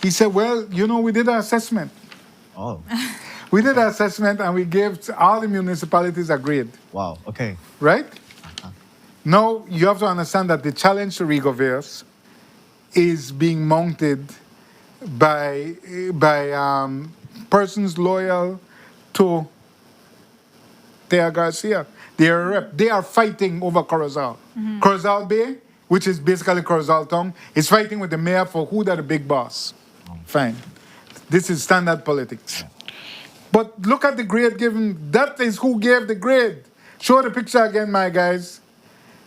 He said, well, you know, we did an assessment. Oh, We did an assessment and we gave all the municipalities a grade, wow. Okay. right? Now, you have to understand that the challenge to Rigo Veas is being mounted by persons loyal to Thea Garcia. They are a rep. They are fighting over Corozal. Corozal Bay, which is basically Corozal Town, is fighting with the mayor for who that the big boss. Fine. This is standard politics. But look at the grade given. That is who gave the grade. Show the picture again, my guys.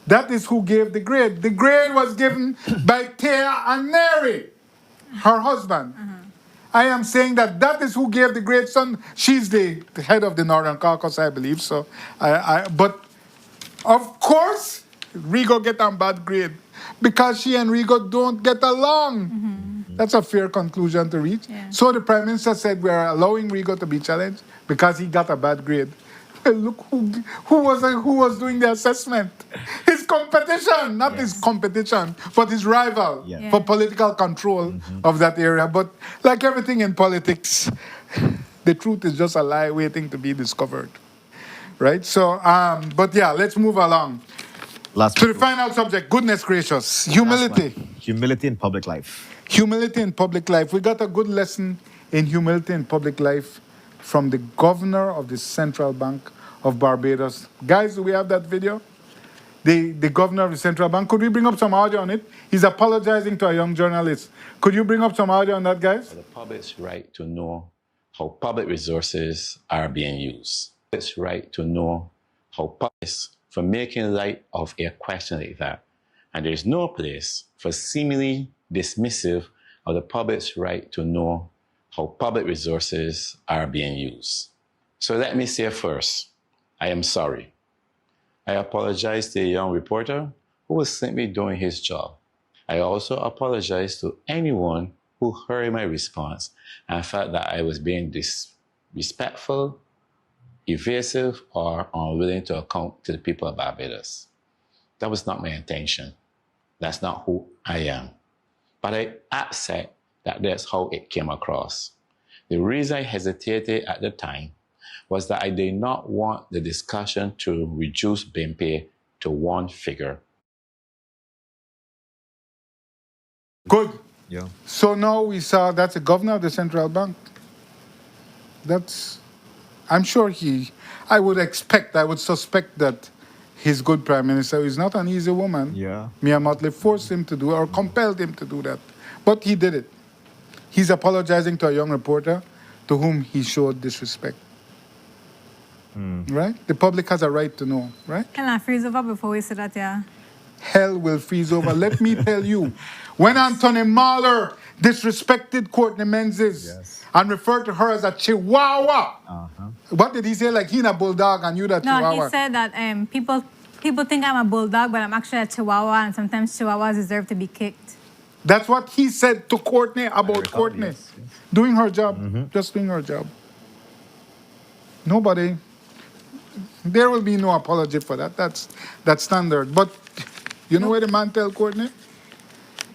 That is who gave the grade. The grade was given by Thea and Neri, her husband. I am saying that is who gave the grade. Son, she's the head of the Northern Caucus, I believe. So, but of course, Rigo get a bad grade because she and Rigo don't get along. That's a fair conclusion to reach. Yeah. So the Prime Minister said we are allowing Rigo to be challenged because he got a bad grade. Look who was doing the assessment. His competition, not his competition, but his rival Yeah. for political control of that area. But like everything in politics, the truth is just a lie waiting to be discovered. Right? So, but yeah, let's move along. Last To the final subject, goodness gracious, humility. Humility in public life. Humility in public life. We got a good lesson in humility in public life from the governor of the Central Bank of Barbados. Guys, do we have that video? The governor of the Central Bank. Could we bring up some audio on it? He's apologizing to a young journalist. Could you bring up some audio on that, guys? The public's right to know how public resources are being used. It's right to know how public for making light of a question like that. And there's no place for seemingly dismissive of the public's right to know how public resources are being used. So let me say first, I am sorry. I apologize to a young reporter who was simply doing his job. I also apologize to anyone who heard my response and felt that I was being disrespectful, evasive, or unwilling to account to the people of Barbados. That was not my intention. That's not who I am. But I accept that that's how it came across. The reason I hesitated at the time was that I did not want the discussion to reduce Bimpe to one figure. Good. Yeah. So now we saw that's the governor of the Central Bank. I'm sure I would suspect that his good prime minister is not an easy woman. Yeah. Mia Motley forced him to do or compelled him to do that. But he did it. He's apologizing to a young reporter to whom he showed disrespect. Right? The public has a right to know, right? Can I freeze over before we say that, yeah? Hell will freeze over. Let me tell you, when Anthony Mahler disrespected Courtney Menzies and referred to her as a chihuahua, what did he say? Like he a bulldog and you that No, chihuahua? he said that people think I'm a bulldog, but I'm actually a chihuahua, and sometimes chihuahuas deserve to be kicked. That's what he said to Courtney about recall, Courtney. yes, yes. Doing her job, just doing her job. Nobody, there will be no apology for that. That's standard. But you know where the man tell Courtney?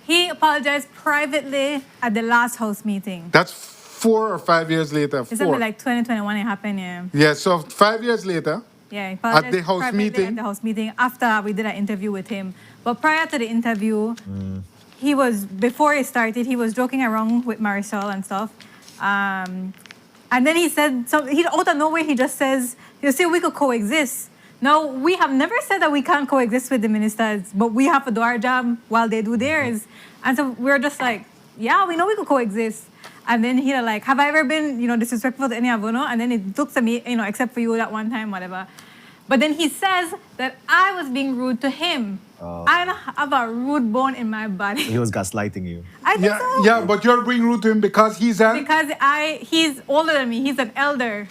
He apologized privately at the last house meeting. That's 4 or 5 years later. It's something like 2021 it happened, yeah. Yeah, so 5 years later, Yeah, he apologized at the house privately meeting. At the house meeting after we did an interview with him. But prior to the interview, before it started, he was joking around with Marisol and stuff. And then he said, he out of nowhere, he just says, you see, we could coexist. Now, we have never said that we can't coexist with the ministers, but we have to do our job while they do theirs. And so we're just like, yeah, we know we could coexist. And then he's like, have I ever been, disrespectful to any of you? And then it looks at me, except for you that one time, whatever. But then he says that I was being rude to him. I don't have a rude bone in my body. He was gaslighting you. I think so. Yeah, but you're being rude to him because he's Because he's older than me. He's an elder.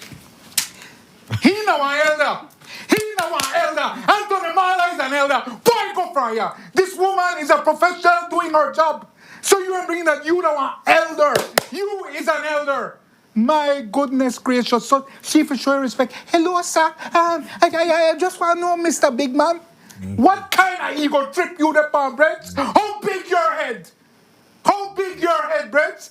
He know an elder. He know an elder. Anthony Marla is an elder. Boy, go for ya. This woman is a professional doing her job. So you are bringing that you know an elder. You is an elder. My goodness gracious. So see for sure respect. Hello, sir. I just want to know, Mr. Big Man. What kind of ego trip you the palm, Brett? How big your head? How big your head, Brett?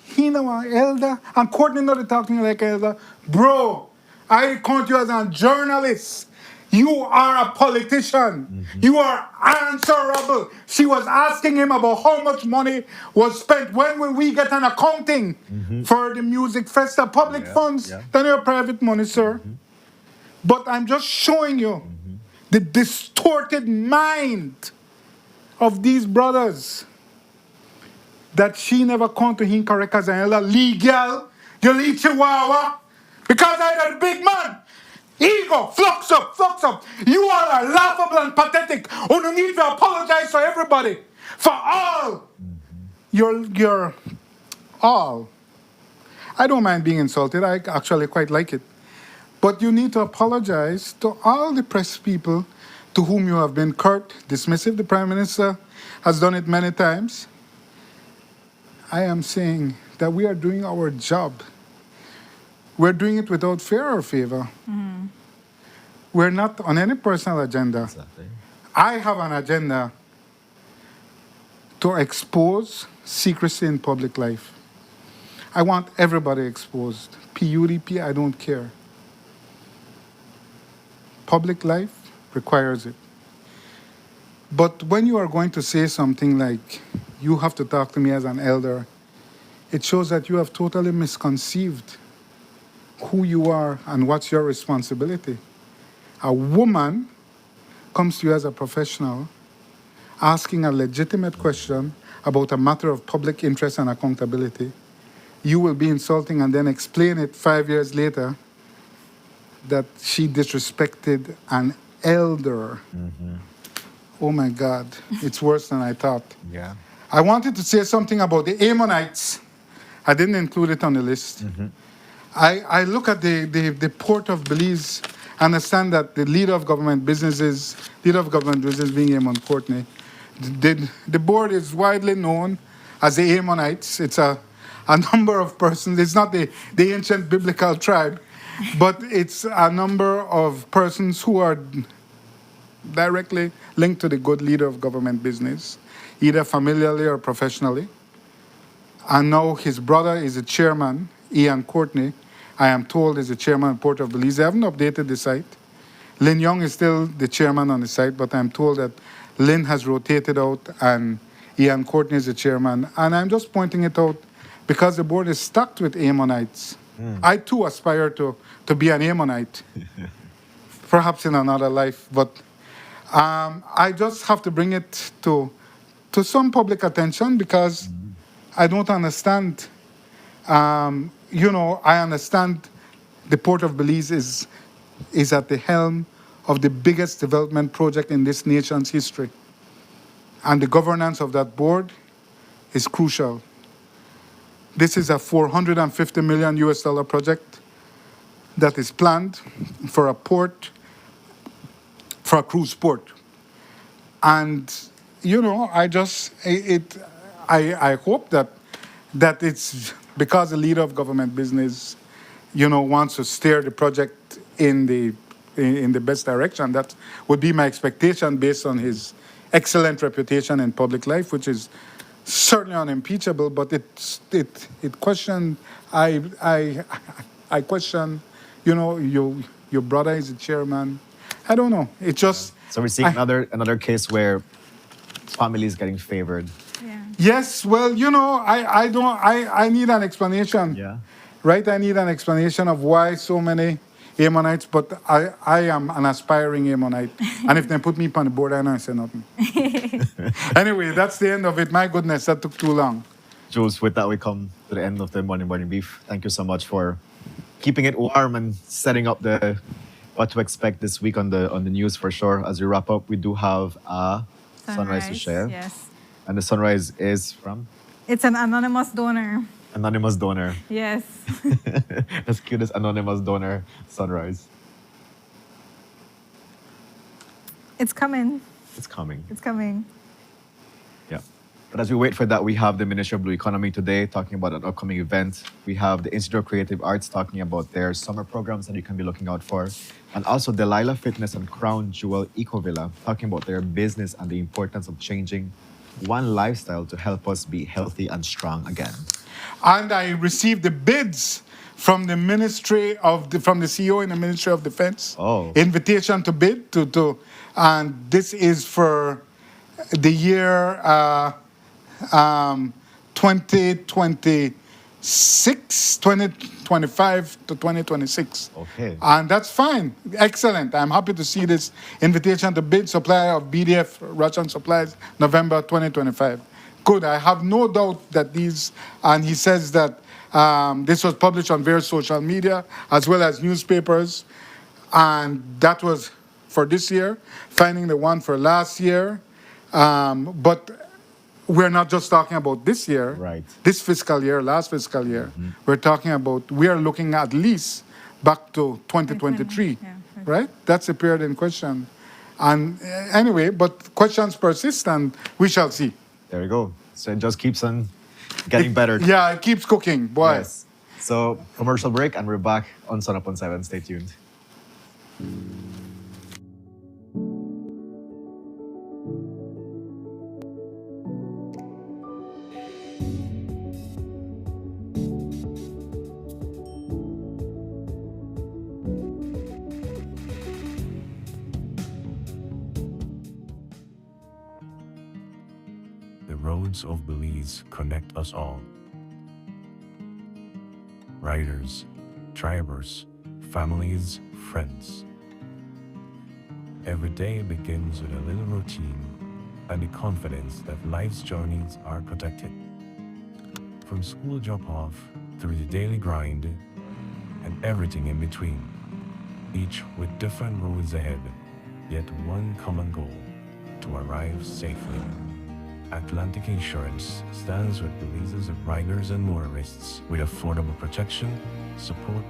He know an elder. And Courtney know they talking like elder. Bro, I count you as a journalist. You are a politician. You are answerable. She was asking him about how much money was spent. When will we get an accounting for the music festival? Public funds, than your private money, sir. But I'm just showing you the distorted mind of these brothers that she never come to him correct as an elder. Legal, you little chihuahua. Because I'm a big man. Ego, flux up. You are laughable and pathetic. Oh, no need to apologize to everybody. For all. You're all. I don't mind being insulted. I actually quite like it. But you need to apologize to all the press people to whom you have been curt, dismissive. The Prime Minister has done it many times. I am saying that we are doing our job. We're doing it without fear or favor. We're not on any personal agenda. Exactly. I have an agenda to expose secrecy in public life. I want everybody exposed. PUDP, I don't care. Public life requires it. But when you are going to say something like, you have to talk to me as an elder, it shows that you have totally misconceived who you are and what's your responsibility. A woman comes to you as a professional asking a legitimate question about a matter of public interest and accountability. You will be insulting and then explain it 5 years later that she disrespected an elder. Oh my God, it's worse than I thought. Yeah. I wanted to say something about the Ammonites. I didn't include it on the list. I look at the port of Belize, understand that the leader of government business being Amon Courtney. The board is widely known as the Ammonites. It's a number of persons. It's not the ancient biblical tribe, but it's a number of persons who are directly linked to the good leader of government business, either familiarly or professionally. And now his brother is the chairman, Ian Courtney, I am told is the chairman of Port of Belize. They haven't updated the site. Lin Young is still the chairman on the site, but I'm told that Lin has rotated out and Ian Courtney is the chairman. And I'm just pointing it out because the board is stacked with Ammonites. I too aspire to be an Ammonite, perhaps in another life. But I just have to bring it to some public attention because I don't understand. I understand the Port of Belize is at the helm of the biggest development project in this nation's history. And the governance of that board is crucial. This is a $450 million US project that is planned for a port, for a cruise port. And, I hope that it's because the leader of government business, wants to steer the project in the best direction. That would be my expectation based on his excellent reputation in public life, which is certainly unimpeachable. But it questioned. I question. Your brother is the chairman. I don't know. It just. So we're seeing another case where family is getting favored. Yeah. Yes, well, I need an explanation. Yeah. right? I need an explanation of why so many Ammonites, but I am an aspiring Ammonite. And if they put me on the board, I don't say nothing. Anyway, that's the end of it. My goodness, that took too long. Jules, with that, we come to the end of the Morning Beef. Thank you so much for keeping it warm and setting up the what to expect this week on the news for sure. As we wrap up, we do have a sunrise to share. Yes. And the sunrise is from It's an anonymous donor. anonymous donor. Yes. As cute as anonymous donor sunrise. It's coming. It's coming. It's coming. Yeah. But as we wait for that, we have the Ministry of Blue Economy today talking about an upcoming event. We have the Institute of Creative Arts talking about their summer programs that you can be looking out for. And also Delilah Fitness and Crown Jewel Eco Villa talking about their business and the importance of changing one lifestyle to help us be healthy and strong again. And I received the bids from the from the CEO in the Ministry of Defense. Oh. Invitation to bid and this is for the year 2025 to 2026. Okay. And that's fine. Excellent. I'm happy to see this invitation to bid supply of BDF Russian supplies November 2025. Good. I have no doubt that and he says that this was published on various social media as well as newspapers. And that was for this year, finding the one for last year. But we're not just talking about this year, Right. this fiscal year, last fiscal year. We're talking about, we are looking at least back to 2023, Yeah, right? That's the period in question. And anyway, but questions persist and we shall see. There you go. So it just keeps on getting better. Yeah, it keeps cooking, boy. Yes. So commercial break and we're back on Sunup on 7. Stay tuned. The roads of Belize connect us all. Riders, drivers, families, friends. Every day begins with a little routine and the confidence that life's journeys are protected. From school drop-off through the daily grind and everything in between, each with different roads ahead, yet one common goal: to arrive safely. Atlantic Insurance stands with Belize's riders and motorists with affordable protection, support,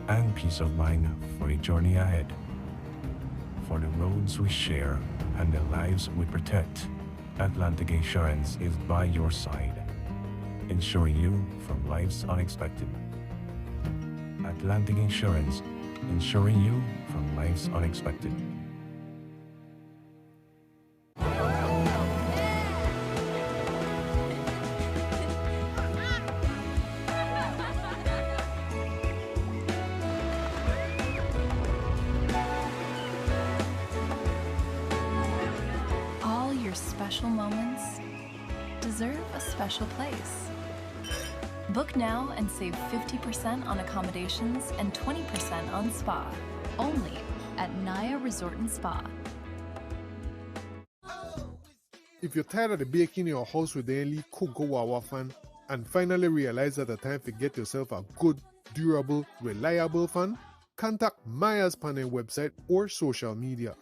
and peace of mind for the journey ahead. For the roads we share and the lives we protect, Atlantic Insurance is by your side, insuring you from life's unexpected. Atlantic Insurance, insuring you from life's unexpected. All your special moments deserve a special place. Book now and save 50% on accommodations and 20% on spa. Only at Naya Resort and Spa. If you're tired of the baking in your house with the only cook go wawa fan and finally realize that the time to get yourself a good, durable, reliable fan, contact Maya's panel website or social media.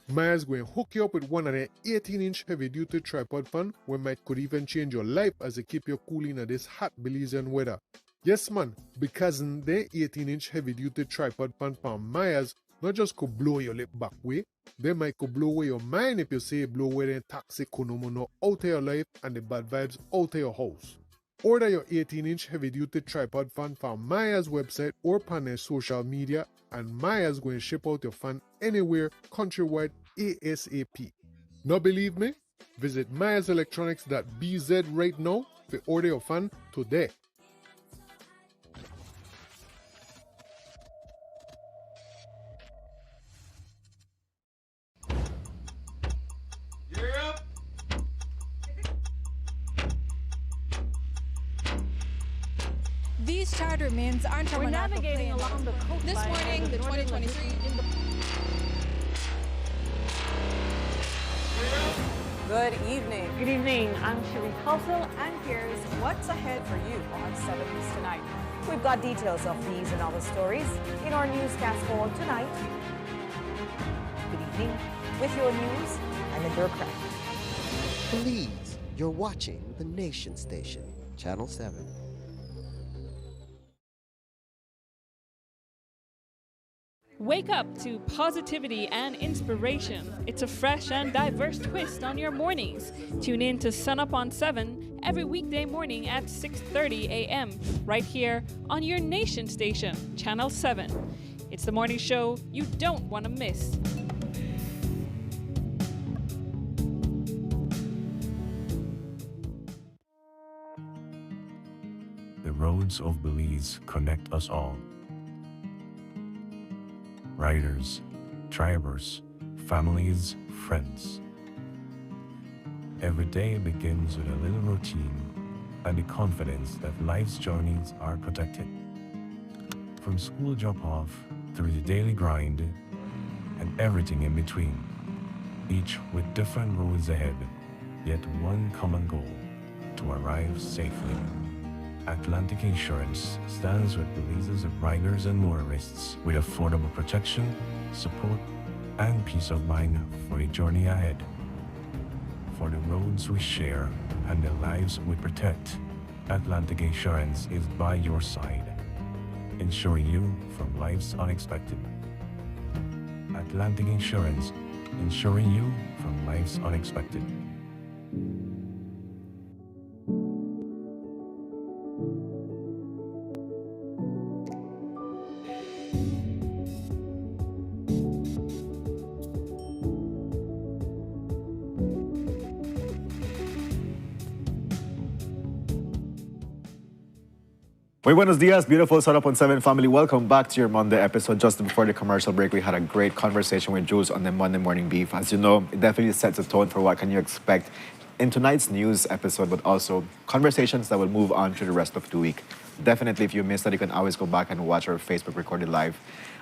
Maya's going to hook you up with one of their 18-inch heavy-duty tripod fan where might could even change your life as it keep you cool in this hot Belizean weather. Yes man, because their 18-inch heavy-duty tripod fan from Maya's not just could blow your lip back way, they might could blow away your mind if you say blow away the toxic konomono out of your life and the bad vibes out of your house. Order your 18-inch heavy-duty tripod fan from Maya's website or on their social media, and Maya's going to ship out your fan anywhere countrywide ASAP. Not believe me? Visit mayaselectronics.bz right now to order your fan today. These charter mints aren't from We're an navigating airplane. along the coastline. This morning, the 2023. Good evening. Good evening. I'm Cherie Tulsel, and here's what's ahead for you on 7 News Tonight. We've got details of these and other stories in our newscast for tonight. Good evening. With your news, I'm Indra Craft. Belize, you're watching the Nation Station, Channel 7. Wake up to positivity and inspiration. It's a fresh and diverse twist on your mornings. Tune in to Sunup on 7 every weekday morning at 6:30 a.m. right here on your Nation Station, Channel 7. It's the morning show you don't want to miss. The roads of Belize connect us all. Riders, drivers, families, friends. Every day begins with a little routine and the confidence that life's journeys are protected. From school drop-off through the daily grind and everything in between, each with different roads ahead, yet one common goal: to arrive safely. Atlantic Insurance stands with Belize's riders and motorists with affordable protection, support, and peace of mind for the journey ahead. For the roads we share and the lives we protect, Atlantic Insurance is by your side, insuring you from life's unexpected. Atlantic Insurance, insuring you from life's unexpected. Muy buenos dias, beautiful Sunup on 7 family. Welcome back to your Monday episode. Just before the commercial break, we had a great conversation with Jules on the Monday Morning Beef. As you know, it definitely sets a tone for what can you expect in tonight's news episode, but also conversations that will move on through the rest of the week. Definitely, if you missed that, you can always go back and watch our Facebook recorded live.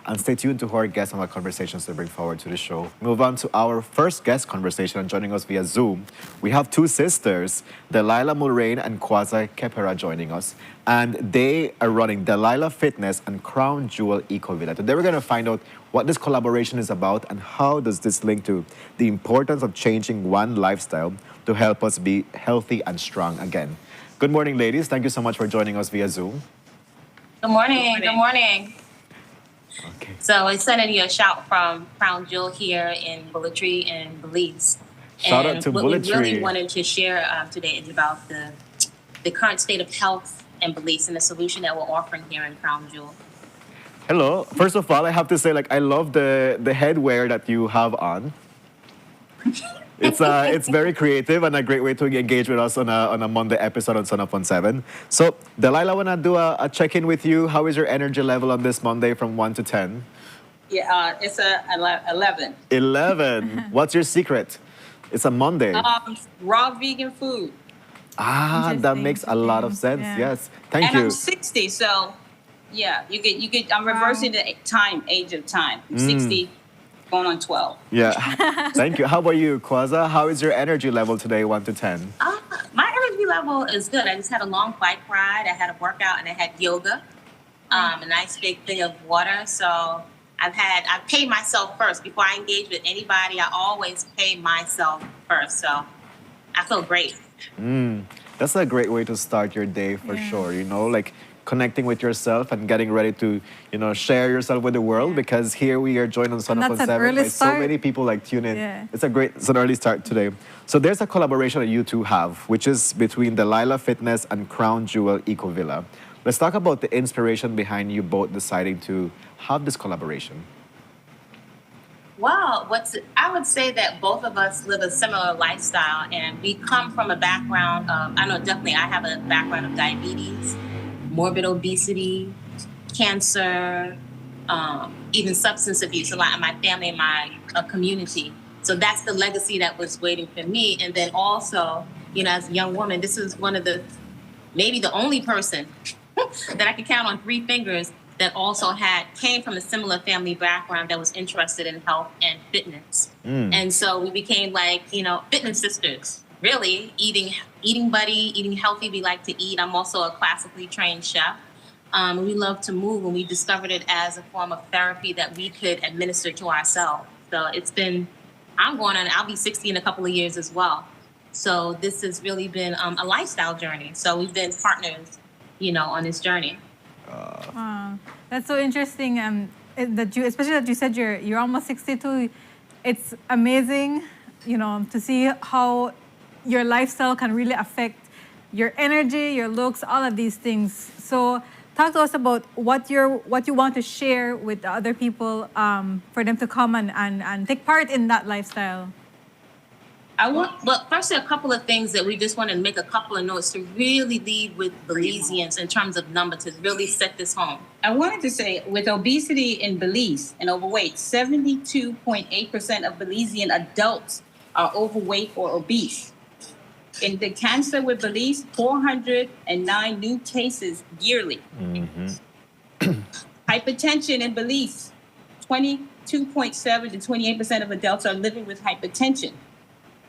And stay tuned to our guests and what conversations they bring forward to the show. Move on to our first guest conversation, and joining us via Zoom, we have two sisters, Delilah Mulrain and Kwaza Kepera, joining us. And they are running Delilah Fitness and Crown Jewel Eco Villa. Today we're going to find out what this collaboration is about and how does this link to the importance of changing one lifestyle to help us be healthy and strong again. Good morning, ladies. Thank you so much for joining us via Zoom. Good morning. Good morning. Okay. So it's sending you a shout from Crown Jewel here in Bullet Tree in Belize. Shout out to Bullet Tree. What we really wanted to share today is about the current state of health in Belize and the solution that we're offering here in Crown Jewel. Hello. First of all, I have to say, I love the headwear that you have on. It's very creative and a great way to engage with us on a Monday episode on Sunup on 7. So, Delilah, I want to do a check-in with you. How is your energy level on this Monday from 1 to 10? Yeah, it's a 11. 11. What's your secret? It's a Monday. Raw vegan food. That makes a lot of sense. Yeah. Yes. Thank And you. I'm 60, so yeah, you get. I'm reversing the age of time. I'm 60. Going on 12. Yeah. Thank you. How about you, Kwaza? How is your energy level today, 1 to 10? My energy level is good. I just had a long bike ride. I had a workout and I had yoga. A nice big thing of water. So I paid myself first. Before I engage with anybody, I always pay myself first. So I feel great. That's a great way to start your day for sure. Connecting with yourself and getting ready to, share yourself with the world, because here we are joined on Sunup on 7 by so many people tune in. Yeah. It's an early start today. So there's a collaboration that you two have, which is between Delilah Fitness and Crown Jewel Eco Villa. Let's talk about the inspiration behind you both deciding to have this collaboration. Well, I would say that both of us live a similar lifestyle, and we come from a background of, I have a background of diabetes, morbid obesity, cancer, even substance abuse, a lot in my family and my community. So that's the legacy that was waiting for me. And then also, as a young woman, this is one of maybe the only person that I could count on 3 fingers that also came from a similar family background that was interested in health and fitness. And so we became like, fitness sisters. Really, eating buddy, eating healthy. We like to eat. I'm also a classically trained chef. We love to move, and we discovered it as a form of therapy that we could administer to ourselves. So I'll be 60 in a couple of years as well. So this has really been a lifestyle journey. So we've been partners, on this journey. That's so interesting. Especially that you said you're almost 62. It's amazing, to see how your lifestyle can really affect your energy, your looks, all of these things. So talk to us about what you want to share with the other people for them to come and take part in that lifestyle. Firstly, a couple of things that we just want to make a couple of notes to really lead with Belizeans in terms of number to really set this home. I wanted to say, with obesity in Belize and overweight, 72.8% of Belizean adults are overweight or obese. In the cancer with Belize, 409 new cases yearly. Hypertension in Belize, 22.7 to 28% of adults are living with hypertension.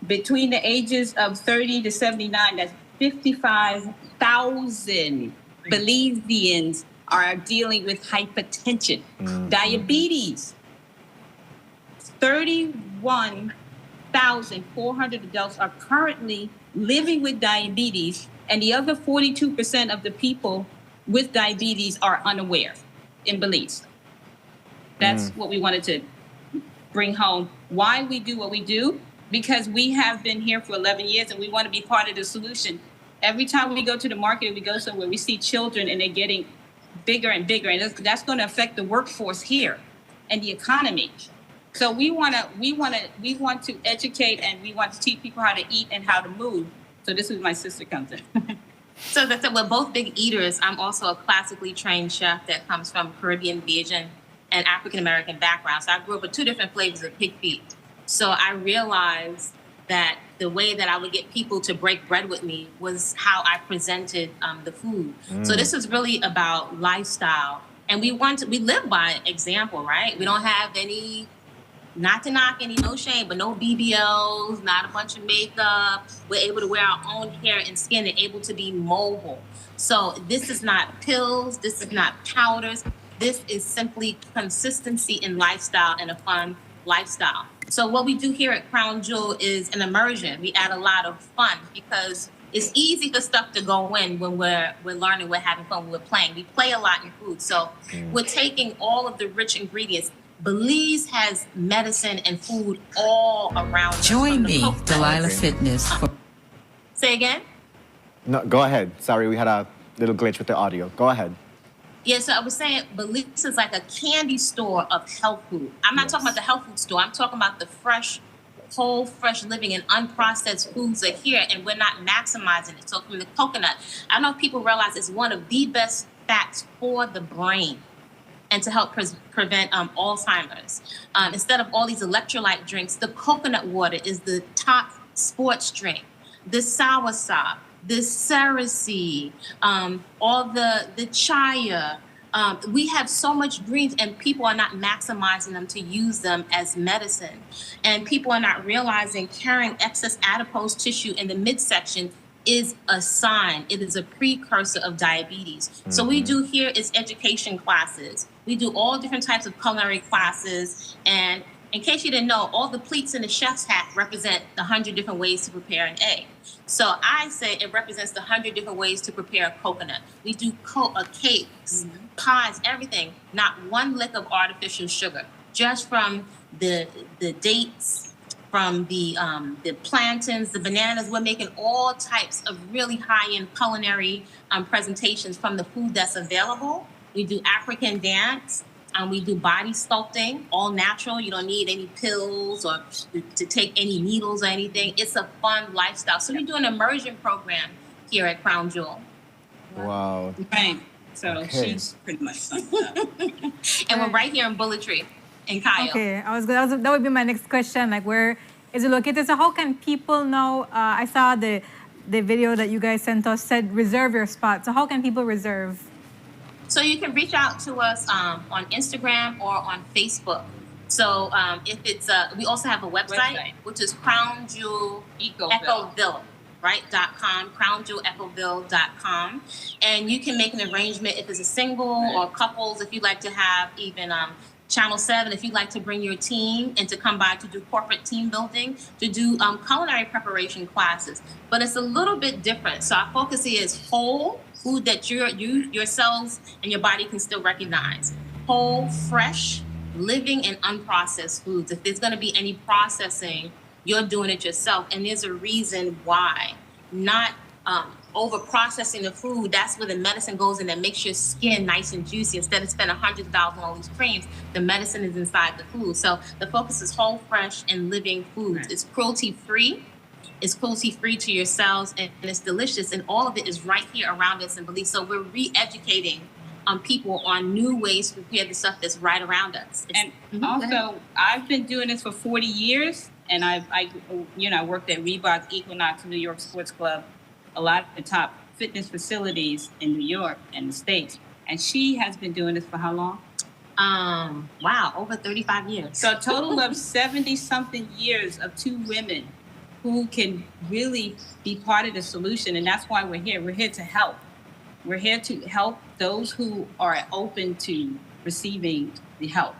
Between the ages of 30 to 79, that's 55,000 Belizeans are dealing with hypertension. Diabetes, 31,400 adults are currently living with diabetes, and the other 42% of the people with diabetes are unaware in Belize. That's what we wanted to bring home. Why we do what we do? Because we have been here for 11 years and we want to be part of the solution. Every time we go to the market, we go somewhere, we see children and they're getting bigger and bigger, and that's going to affect the workforce here and the economy. So we want to educate, and we want to teach people how to eat and how to move. So this is where my sister comes in. So that's it. We're both big eaters. I'm also a classically trained chef that comes from Caribbean, Bajan, and African American background. So I grew up with 2 different flavors of pig feet. So I realized that the way that I would get people to break bread with me was how I presented the food. So this is really about lifestyle. And we live by example, right? We don't have any, not to knock any, no shame, but no BBLs, not a bunch of makeup. We're able to wear our own hair and skin and able to be mobile. So this is not pills. This is not powders. This is simply consistency in lifestyle and a fun lifestyle. So what we do here at Crown Jewel is an immersion. We add a lot of fun because it's easy for stuff to go in when we're learning, we're having fun, we're playing. We play a lot in food. So we're taking all of the rich ingredients. Belize has medicine and food all around us. Join me, Delilah Fitness. Say again? No, go ahead. Sorry, we had a little glitch with the audio. Go ahead. Yeah, so I was saying Belize is like a candy store of health food. I'm not talking about the health food store. I'm talking about the fresh living and unprocessed foods are here, and we're not maximizing it. So from the coconut, I don't know if people realize it's one of the best fats for the brain and to help prevent Alzheimer's. Instead of all these electrolyte drinks, the coconut water is the top sports drink. The soursop, the cerasee, all the chia. We have so much greens, and people are not maximizing them to use them as medicine. And people are not realizing carrying excess adipose tissue in the midsection is a sign. It is a precursor of diabetes. So we do here is education classes. We do all different types of culinary classes. And in case you didn't know, all the pleats in the chef's hat represent the 100 different ways to prepare an egg. So I say it represents the 100 different ways to prepare a coconut. We do cakes, pies, everything. Not one lick of artificial sugar, just from the dates, from the plantains, the bananas. We're making all types of really high-end culinary presentations from the food that's available. We do African dance. We do body sculpting, all natural. You don't need any pills or to take any needles or anything. It's a fun lifestyle. So we do an immersion program here at Crown Jewel. Wow. Right. So she's pretty much summed up. And we're right here in Bullet Tree in Kyle. Okay, that would be my next question. Like, where is it located? So how can people know? I saw the video that you guys sent us said reserve your spot. So how can people reserve? So you can reach out to us on Instagram or on Facebook. So if it's we also have a website. Which is Crown Jewel Echoville, right? .com, crownjewelechoville.com, and you can make an arrangement if it's a single or couples. If you'd like to have even Channel 7, if you'd like to bring your team and to come by to do corporate team building, to do culinary preparation classes. But it's a little bit different. So our focus here is whole food that your cells and your body can still recognize. Whole, fresh, living and unprocessed foods. If there's going to be any processing, you're doing it yourself. And there's a reason why. Not over processing the food. That's where the medicine goes in that makes your skin nice and juicy. Instead of spending $100 on all these creams, the medicine is inside the food. So the focus is whole, fresh, and living foods. Right. It's cruelty-free. It's cruelty-free to your cells, and it's delicious. And all of it is right here around us in Belize. So we're re-educating people on new ways to prepare the stuff that's right around us. Also, I've been doing this for 40 years, and I worked at Reebok, Equinox, New York Sports Club, a lot of the top fitness facilities in New York and the States. And she has been doing this for how long? Wow, over 35 years. So a total of 70-something years of two women who can really be part of the solution. And that's why we're here. We're here to help. We're here to help those who are open to receiving the help.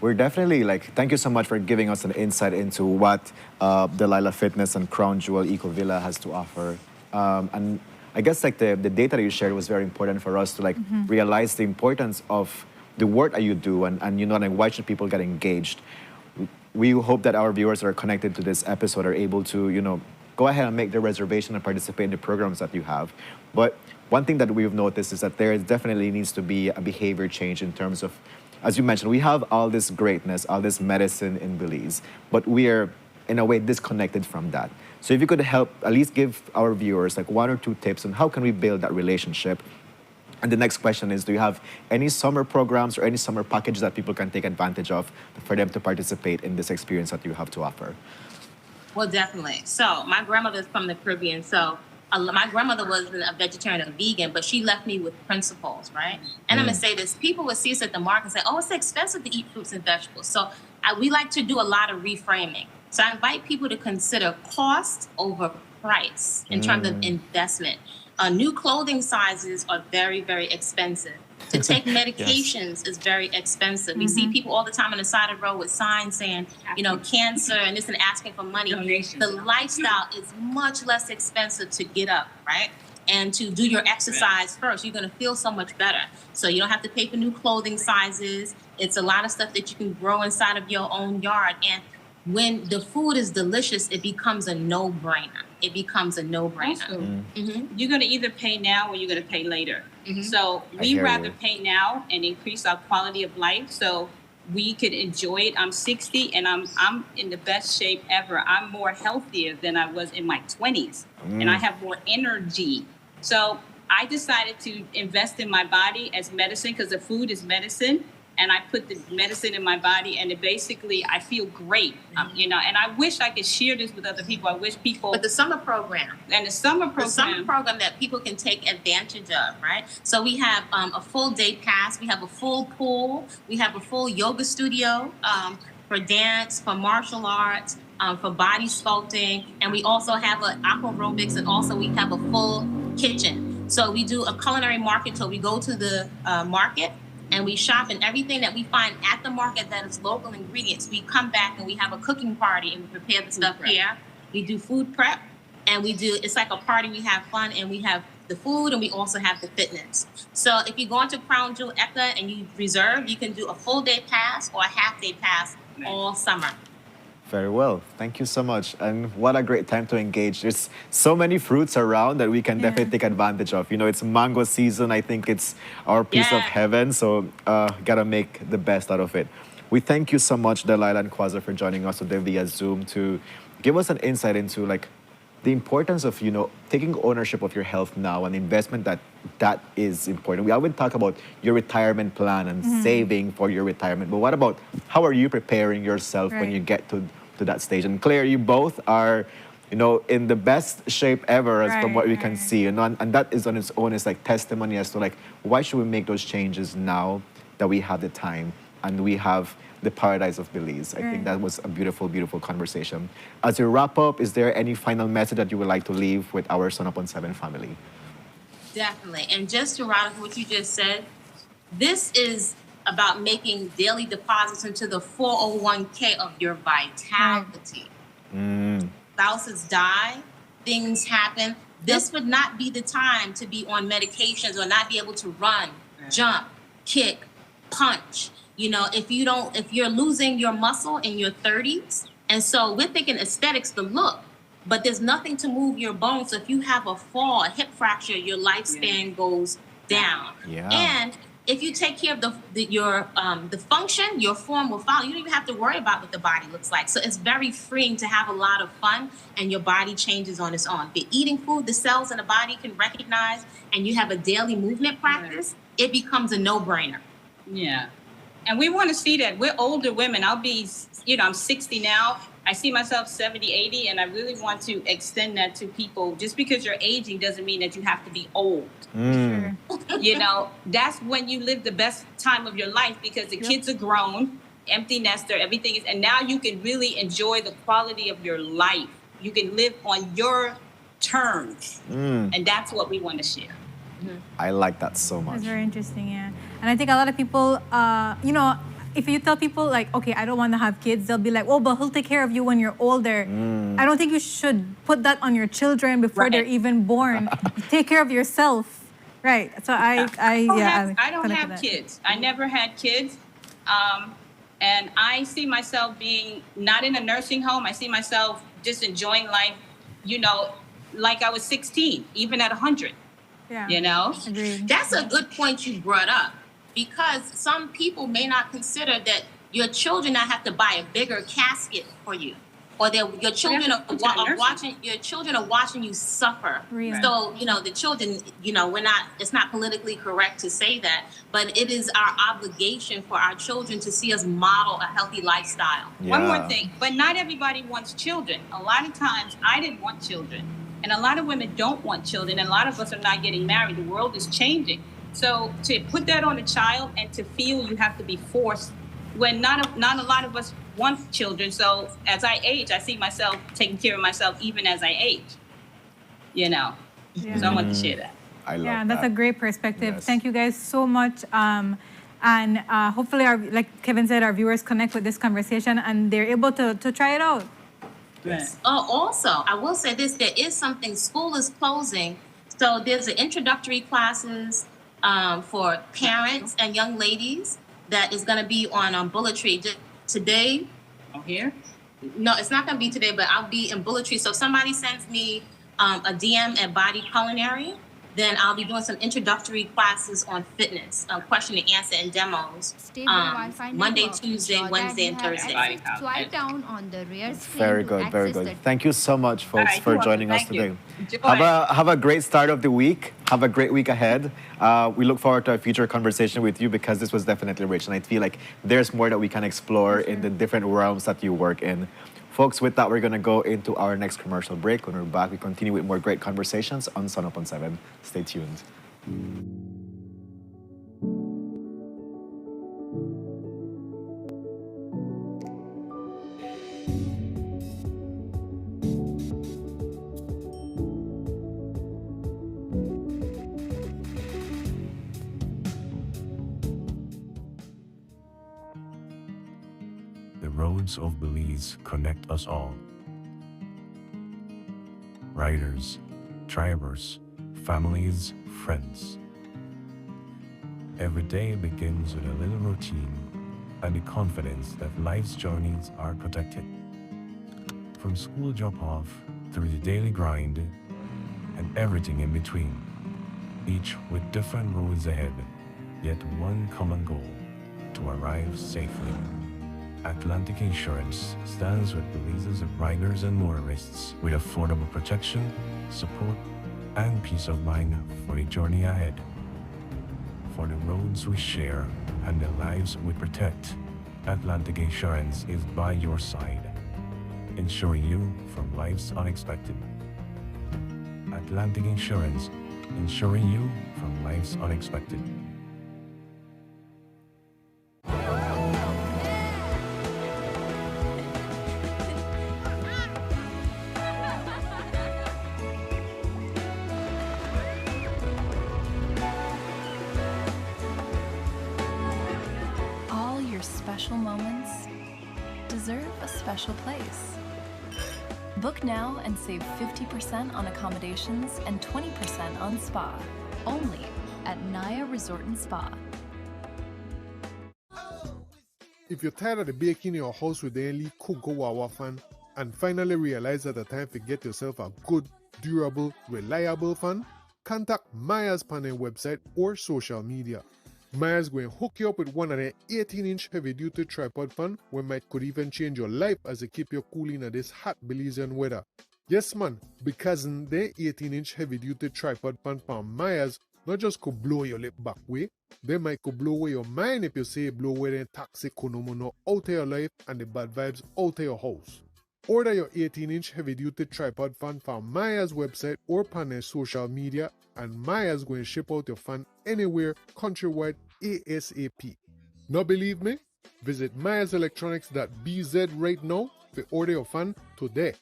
We're definitely thank you so much for giving us an insight into what Delilah Fitness and Crown Jewel Ecovilla has to offer. And I guess the data that you shared was very important for us to realize the importance of the work that you do and why should people get engaged. We hope that our viewers that are connected to this episode are able to, go ahead and make their reservation and participate in the programs that you have. But one thing that we've noticed is that there definitely needs to be a behavior change in terms of, as you mentioned, we have all this greatness, all this medicine in Belize, but we are, in a way, disconnected from that. So if you could help, at least give our viewers one or two tips on how can we build that relationship. And the next question is, do you have any summer programs or any summer package that people can take advantage of for them to participate in this experience that you have to offer? Well, definitely. So my grandmother's from the Caribbean, so my grandmother wasn't a vegetarian or a vegan, but she left me with principles, right? And I'm going to say this. People would see us at the market and say, oh, it's expensive to eat fruits and vegetables. So we like to do a lot of reframing. So I invite people to consider cost over price in terms of investment. New clothing sizes are very, very expensive. To take medications is very expensive. We see people all the time on the side of the road with signs saying, cancer and this and asking for money. The lifestyle is much less expensive to get up, right? And to do your exercise first. You're going to feel so much better. So you don't have to pay for new clothing sizes. It's a lot of stuff that you can grow inside of your own yard. And when the food is delicious, it becomes a no-brainer. It becomes a no-brainer. Also, you're going to either pay now or you're going to pay later. So we rather pay now and increase our quality of life so we could enjoy it. I'm 60 and I'm in the best shape ever. I'm more healthier than I was in my 20s and I have more energy. So I decided to invest in my body as medicine because the food is medicine. And I put the medicine in my body, and I feel great, and I wish I could share this with other people. I wish people. But the summer program. And the summer program that people can take advantage of, right? So we have a full day pass. We have a full pool. We have a full yoga studio for dance, for martial arts, for body sculpting, and we also have an aqua aerobics, and also we have a full kitchen. So we do a culinary market. So we go to the market. And we shop, and everything that we find at the market that is local ingredients, we come back and we have a cooking party and we prepare the stuff here. We do food prep, and it's like a party. We have fun, and we have the food, and we also have the fitness. So if you go into Crown Jewel Eka and you reserve, you can do a full day pass or a half day pass all summer. Very well. Thank you so much. And what a great time to engage. There's so many fruits around that we can definitely take advantage of. It's mango season. I think it's our piece of heaven. So gotta make the best out of it. We thank you so much, Delilah and Kwaza, for joining us today via Zoom to give us an insight into the importance of, taking ownership of your health now and investment that is important. We always talk about your retirement plan and saving for your retirement. But what about how are you preparing yourself when you get to that stage? And Claire, you both are in the best shape ever, as from what we can Right. see, and that is on its own is like testimony as to like why should we make those changes now that we have the time and we have the paradise of Belize. I think Right. that was a beautiful, beautiful conversation. As we wrap up, is there any final message that you would like to leave with our Sunup on 7 family? Definitely. And just to round up what you just said, this is about making daily deposits into the 401k of your vitality. Spouses die, things happen. This would not be the time to be on medications or not be able to run, jump, kick, punch. If you're losing your muscle in your 30s, and so we're thinking aesthetics, the look, but there's nothing to move your bones. So if you have a fall, a hip fracture, your lifespan goes down. Yeah. And if you take care of the function, your form will follow. You don't even have to worry about what the body looks like. So it's very freeing to have a lot of fun, and your body changes on its own. If you're eating food the cells in the body can recognize, and you have a daily movement practice, it becomes a no-brainer. Yeah. And we want to see that. We're older women. I'm 60 now. I see myself 70, 80, and I really want to extend that to people. Just because you're aging doesn't mean that you have to be old. Mm. That's when you live the best time of your life because the kids are grown, empty nester, everything is, and now you can really enjoy the quality of your life. You can live on your terms, and that's what we want to share. I like that so much. That's very interesting, yeah. And I think a lot of people, if you tell people like, okay, I don't want to have kids, they'll be like, oh, but he'll take care of you when you're older. I don't think you should put that on your children before they're even born. Take care of yourself. Right. So I don't have kids. I never had kids. And I see myself being not in a nursing home. I see myself just enjoying life, like I was 16, even at 100. Yeah. Agreed. That's a good point you brought up, because some people may not consider that your children not have to buy a bigger casket for you, or that your children are watching you suffer. Really? So the children, it's not politically correct to say that, but it is our obligation for our children to see us model a healthy lifestyle. One more thing, but not everybody wants children. A lot of times I didn't want children. And a lot of women don't want children, and a lot of us are not getting married. The world is changing. So to put that on a child and to feel you have to be forced, when not a lot of us want children. So as I age, I see myself taking care of myself even as I age. So I want to share that. I love that. That's a great perspective. Yes. Thank you guys so much. And hopefully, like Kevin said, our viewers connect with this conversation and they're able to try it out. Yes. Also, I will say this, there is something, school is closing. So there's an introductory classes for parents and young ladies that is going to be on Bullet Tree today. Here? No, it's not going to be today, but I'll be in Bullet Tree. So if somebody sends me a DM at Body Culinary, then I'll be doing some introductory classes on fitness, question and answer and demos. Monday, Tuesday, Wednesday, and Thursday. Swipe down on the rear screen. Very good, very good. Thank you so much, folks, for joining us today. Enjoy. Have a great start of the week. Have a great week ahead. We look forward to a future conversation with you because this was definitely rich, and I feel like there's more that we can explore in the different realms that you work in. Folks, with that, we're going to go into our next commercial break. When we're back, we continue with more great conversations on Sunup on 7. Stay tuned. The roads of Belize connect us all. Riders, drivers, families, friends. Every day begins with a little routine and the confidence that life's journeys are protected. From school drop-off through the daily grind and everything in between, each with different roads ahead, yet one common goal: to arrive safely. Atlantic Insurance stands with Belize's riders and motorists with affordable protection, support, and peace of mind for the journey ahead. For the roads we share and the lives we protect, Atlantic Insurance is by your side. insuring you from life's unexpected. Atlantic Insurance, insuring you from life's unexpected. All your special moments deserve a special place. Book now and save 50% on accommodations and 20% on spa. Only at Naya Resort and Spa. If you're tired of the baking in your house with the only cook go wawa fan and finally realize that the time to get yourself a good, durable, reliable fan, contact Maya's panel website or social media. Maya's going to hook you up with one of their 18-inch heavy-duty tripod fan where might could even change your life as they keep you cool in this hot Belizean weather. Yes man, because their 18-inch heavy-duty tripod fan from Maya's not just could blow your lip back way, they might could blow away your mind if you say blow away the toxic konomono out of your life and the bad vibes out of your house. Order your 18-inch heavy-duty tripod fan from Maya's website or on their social media, and Maya's going to ship out your fan anywhere countrywide ASAP. Not believe me? Visit mayaselectronics.bz right now to order your fan today.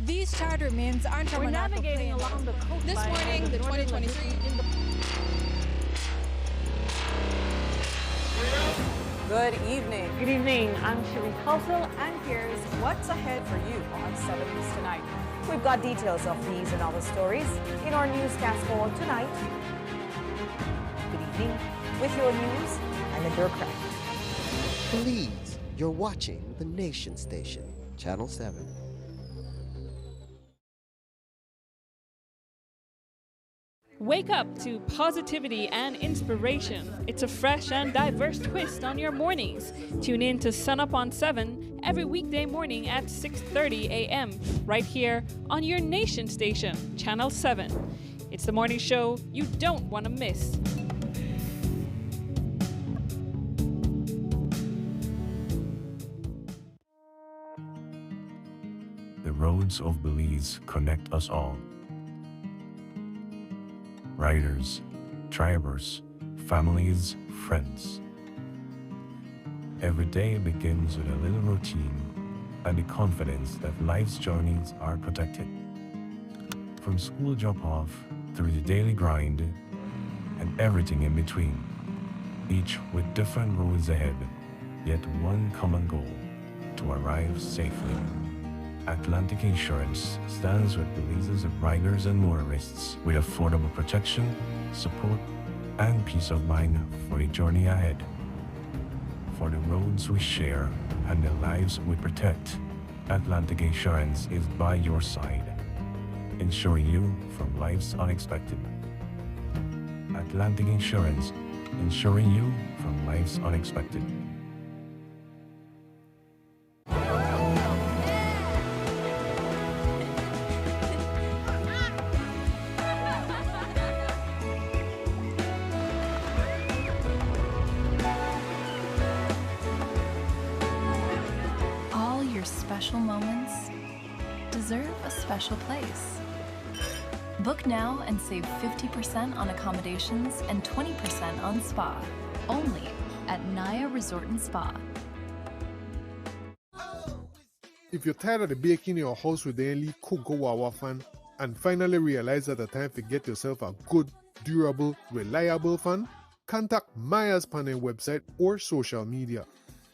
These charter mints aren't from We're an navigating airplane. along the coastline. This morning, the 2023. Good evening. Good evening. I'm Cherie Tulsel, and here's what's ahead for you on 7 News tonight. We've got details of these and other stories in our newscast for tonight. Good evening. With your news, I'm Adira Craft. Belize, you're watching the Nation Station, Channel 7. Wake up to positivity and inspiration. It's a fresh and diverse twist on your mornings. Tune in to Sunup on 7 every weekday morning at 6:30 a.m. right here on your Nation Station, Channel 7. It's the morning show you don't want to miss. The roads of Belize connect us all. Riders, drivers, families, friends. Every day begins with a little routine and the confidence that life's journeys are protected. From school drop-off through the daily grind and everything in between, each with different roads ahead, yet one common goal: to arrive safely. Atlantic Insurance stands with Belize's riders and motorists with affordable protection, support, and peace of mind for the journey ahead. For the roads we share and the lives we protect, Atlantic Insurance is by your side, insuring you from life's unexpected. Atlantic Insurance, insuring you from life's unexpected. All your special moments deserve a special place. Book now and save 50% on accommodations and 20% on spa. Only at Naya Resort and Spa. If you're tired of the baking in your house with the only cook go wawa fan and finally realize that the time to get yourself a good, durable, reliable fan, contact Maya's panel website or social media.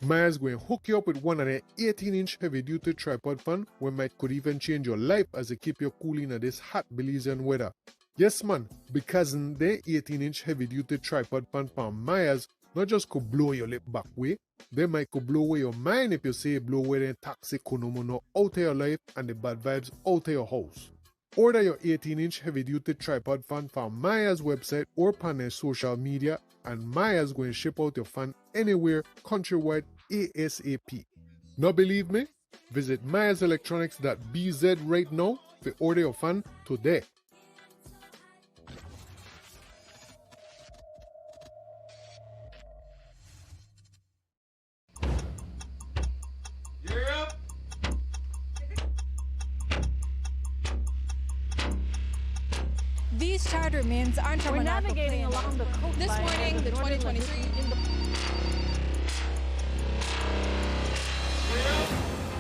Maya's going to hook you up with one of their 18-inch heavy-duty tripod fan where might could even change your life as they keep you cool in this hot Belizean weather. Yes man, because their 18-inch heavy-duty tripod fan from Maya's not just could blow your lip back way, they might could blow away your mind if you say blow away the toxic konomono out of your life and the bad vibes out of your house. Order your 18-inch heavy-duty tripod fan from Maya's website or on their social media, and Maya's going to ship out your fan anywhere countrywide ASAP. Not believe me? Visit mayaselectronics.bz right now to order your fan today. These charter remains aren't from We're an navigating airplane. along the coastline. This morning, the 2023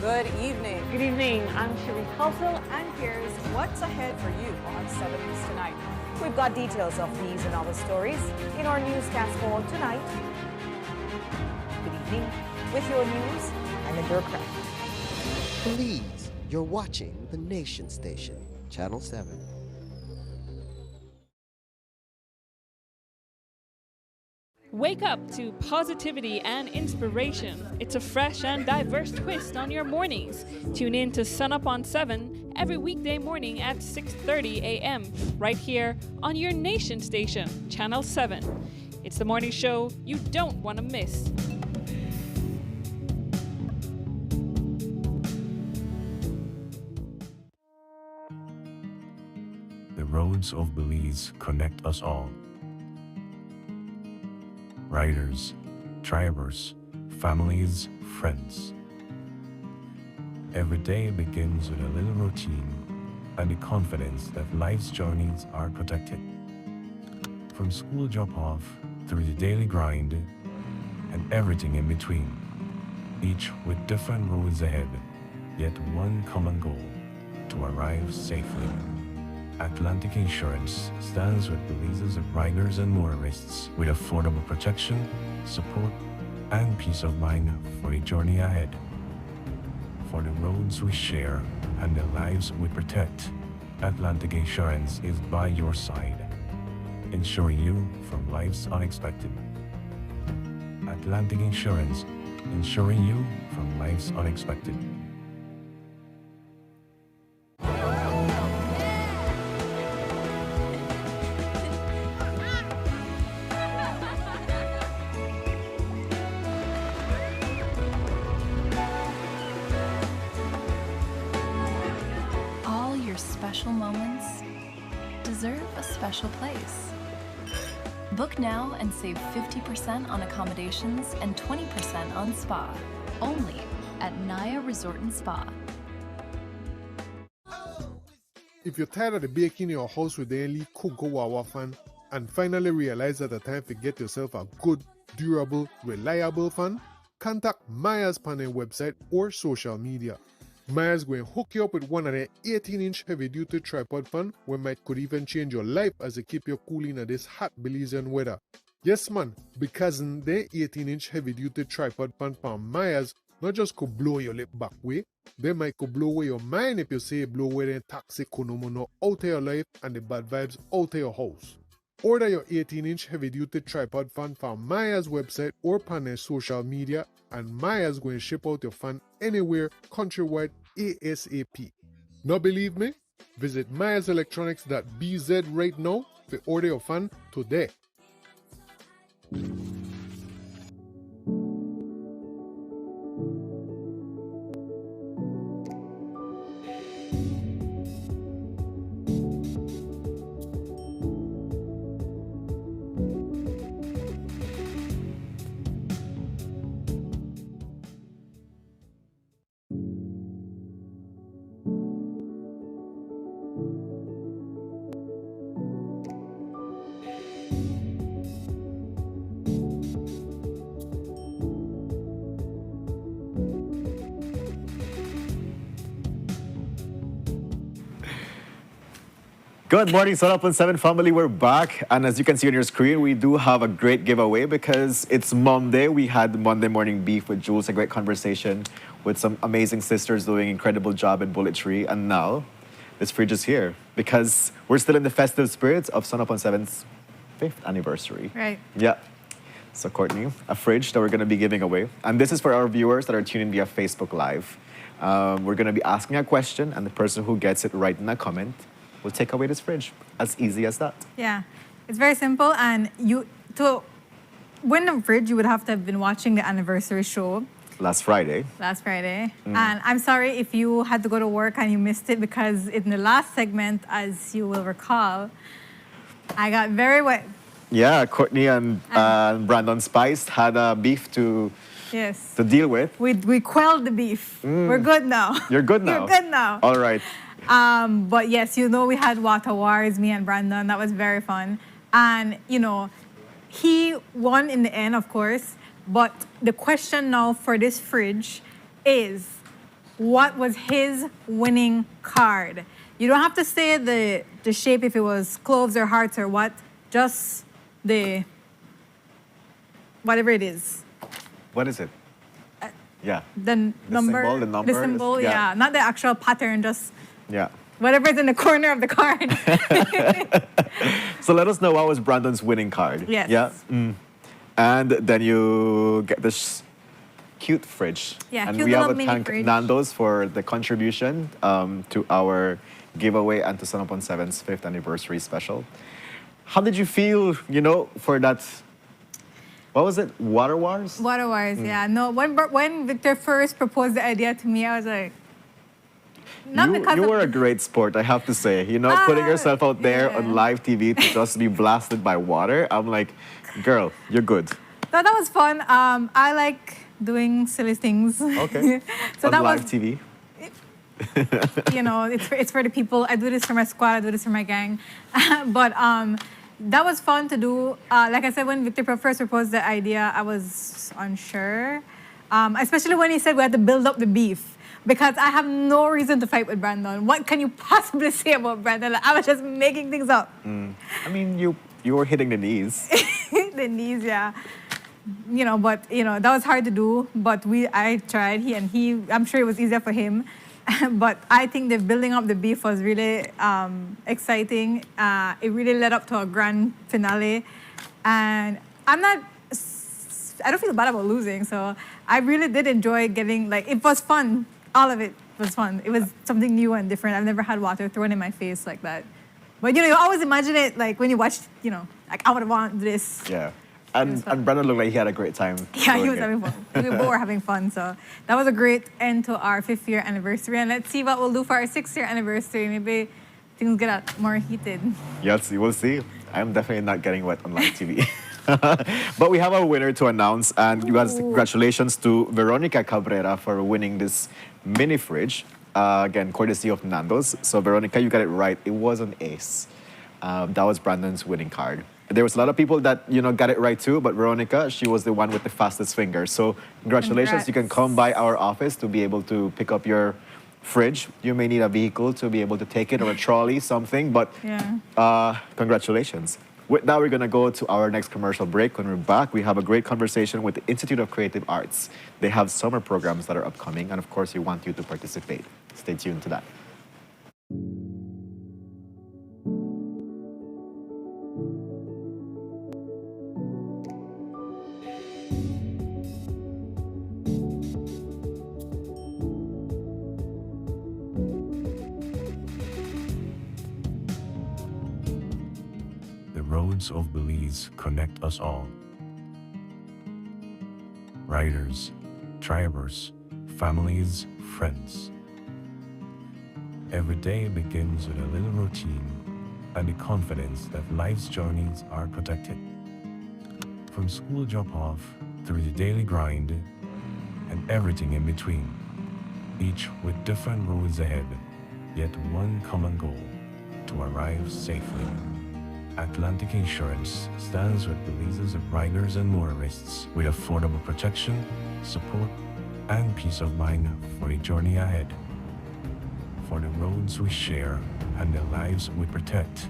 Good evening. Good evening. I'm Cherie Tulsell, and here's what's ahead for you on 7 News Tonight. We've got details of these and other stories in our newscast for tonight. Good evening. With your news, I'm Indra Craft. Belize, you're watching the Nation Station, Channel 7. Wake up to positivity and inspiration. It's a fresh and diverse twist on your mornings. Tune in to Sunup on 7 every weekday morning at 6:30 a.m. right here on your Nation Station, Channel 7. It's the morning show you don't want to miss. The roads of Belize connect us all. Riders, drivers, families, friends. Every day begins with a little routine and the confidence that life's journeys are protected. From school drop-off through the daily grind and everything in between, each with different roads ahead, yet one common goal: to arrive safely. Atlantic Insurance stands with Belize's riders and motorists with affordable protection, support, and peace of mind for the journey ahead. For the roads we share and the lives we protect, Atlantic Insurance is by your side, insuring you from life's unexpected. Atlantic Insurance, insuring you from life's unexpected. All your special moments deserve a special place. Book now and save 50% on accommodations and 20% on spa. Only at Naya Resort and Spa. If you're tired of the baking in your house with the only Kunko Wawa fan and finally realize that the time to get yourself a good, durable, reliable fan, contact Maya's panel website or social media. Maya's going to hook you up with one of their 18-inch heavy-duty tripod fan where might could even change your life as it keep you cool in this hot Belizean weather. Yes man, because their 18-inch heavy-duty tripod fan from Maya's not just could blow your lip back way, they might could blow away your mind if you say blow away the toxic konomono out of your life and the bad vibes out of your house. Order your 18-inch heavy-duty tripod fan from Maya's website or on their social media, and Maya's going to ship out your fan anywhere countrywide ASAP. Not believe me? Visit mayaselectronics.bz right now to order your fan today. Good morning, Sunup on 7 family. We're back. And as you can see on your screen, we do have a great giveaway because it's Monday. We had Monday morning beef with Jules, a great conversation with some amazing sisters doing an incredible job in Bullet Tree. And now, this fridge is here because we're still in the festive spirits of Sunup on 7's 5th anniversary. Right. Yeah. So Courtney, a fridge that we're going to be giving away. And this is for our viewers that are tuning via Facebook Live. We're going to be asking a question, and the person who gets it right in a comment will take away this fridge. As easy as that. Yeah, it's very simple. And to win the fridge, you would have to have been watching the anniversary show. last Friday. Last Friday. And I'm sorry if you had to go to work and you missed it, because in the last segment, as you will recall, I got very wet. Yeah, Courtney and Brandon Spice had a beef to Yes. deal with. We quelled the beef. We're good now. You're good now. You're good now. All right. But yes, we had water wars, me and Brandon. That was very fun. And, he won in the end, of course. But the question now for this fridge is, what was his winning card? You don't have to say the shape, if it was cloves or hearts or what. Just the whatever it is. What is it? Yeah. The number. Symbol, the number. The symbol, yeah. Not the actual pattern, just Yeah. whatever's in the corner of the card. So let us know what was Brandon's winning card. Yes. Yeah. And then you get this cute fridge. Yeah, and cute we have little a mini thank fridge. Nando's for the contribution to our giveaway and to Sunup on 7's 5th anniversary special. How did you feel, for that? What was it? Water Wars? Water wars, yeah. No, when Victor first proposed the idea to me, I was like, You were a great sport, I have to say. Putting yourself out there on live TV to just be blasted by water. I'm like, girl, you're good. So that was fun. I like doing silly things. Okay. So on that live was, TV. it's for the people. I do this for my squad. I do this for my gang. But that was fun to do. Like I said, when Victor first proposed the idea, I was unsure. Especially when he said we had to build up the beef. Because I have no reason to fight with Brandon. What can you possibly say about Brandon? Like, I was just making things up. I mean, you were hitting the knees. The knees, yeah. But that was hard to do. But I tried. I'm sure it was easier for him. But I think the building up the beef was really exciting. It really led up to a grand finale. And I don't feel bad about losing. So I really did enjoy it was fun. All of it was fun. It was something new and different. I've never had water thrown in my face like that. But you always imagine it like when you watch, I would want this. Yeah. And Brandon looked like he had a great time. Yeah, he was having fun. We both were having fun. So that was a great end to our 5th year anniversary. And let's see what we'll do for our 6th year anniversary. Maybe things get more heated. Yes, we'll see. I'm definitely not getting wet on live TV. But we have a winner to announce, and congratulations to Veronica Cabrera for winning this mini fridge. Again, courtesy of Nando's. So Veronica, you got it right. It was an ace. That was Brandon's winning card. There was a lot of people that got it right too, but Veronica, she was the one with the fastest finger. So congratulations. Congrats. You can come by our office to be able to pick up your fridge. You may need a vehicle to be able to take it, or a trolley, something. But congratulations. With that, we're going to go to our next commercial break. When we're back, we have a great conversation with the Institute of Creative Arts. They have summer programs that are upcoming, and of course, we want you to participate. Stay tuned to that. The roads of Belize connect us all. Riders, drivers, families, friends. Every day begins with a little routine and the confidence that life's journeys are protected. From school drop-off through the daily grind and everything in between, each with different roads ahead, yet one common goal: to arrive safely. Atlantic Insurance stands with Belize's riders and motorists with affordable protection, support, and peace of mind for the journey ahead. For the roads we share and the lives we protect,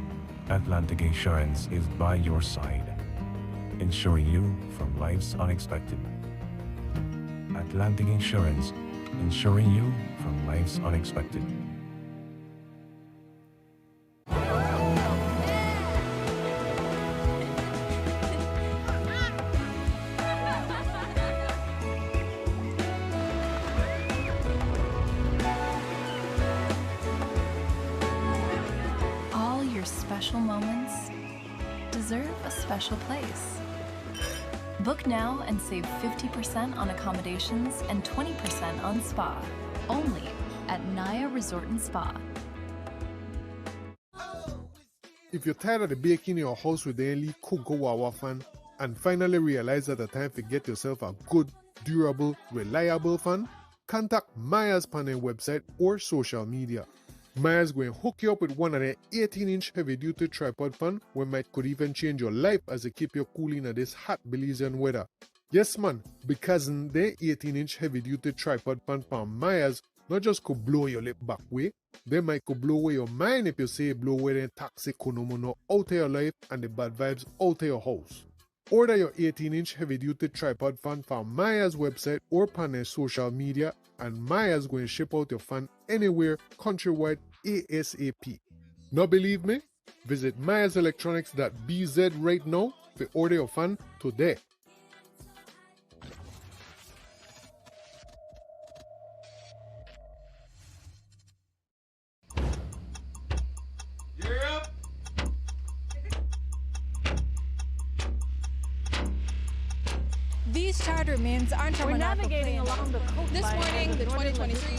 Atlantic Insurance is by your side, insuring you from life's unexpected. Atlantic Insurance, insuring you from life's unexpected. All your special moments deserve a special place. Book now and save 50% on accommodations and 20% on spa. Only at Naya Resort and Spa. If you're tired of the baking in your house with the only cook go wawa fan and finally realize that the time to get yourself a good, durable, reliable fan, contact Maya's panel website or social media. Maya's going to hook you up with one of their 18-inch heavy-duty tripod fan where might could even change your life as it keep you cool in this hot Belizean weather. Yes man, because their 18-inch heavy-duty tripod fan from Maya's not just could blow your lip back way, they might could blow away your mind if you say blow away the toxic konomono out of your life and the bad vibes out of your house. Order your 18-inch heavy-duty tripod fan from Maya's website or on their social media, and Maya's going to ship out your fan anywhere countrywide ASAP. Not believe me? Visit mayaselectronics.bz right now to order your fan today. These charter means aren't We're navigating along the coastline. This morning, the 2023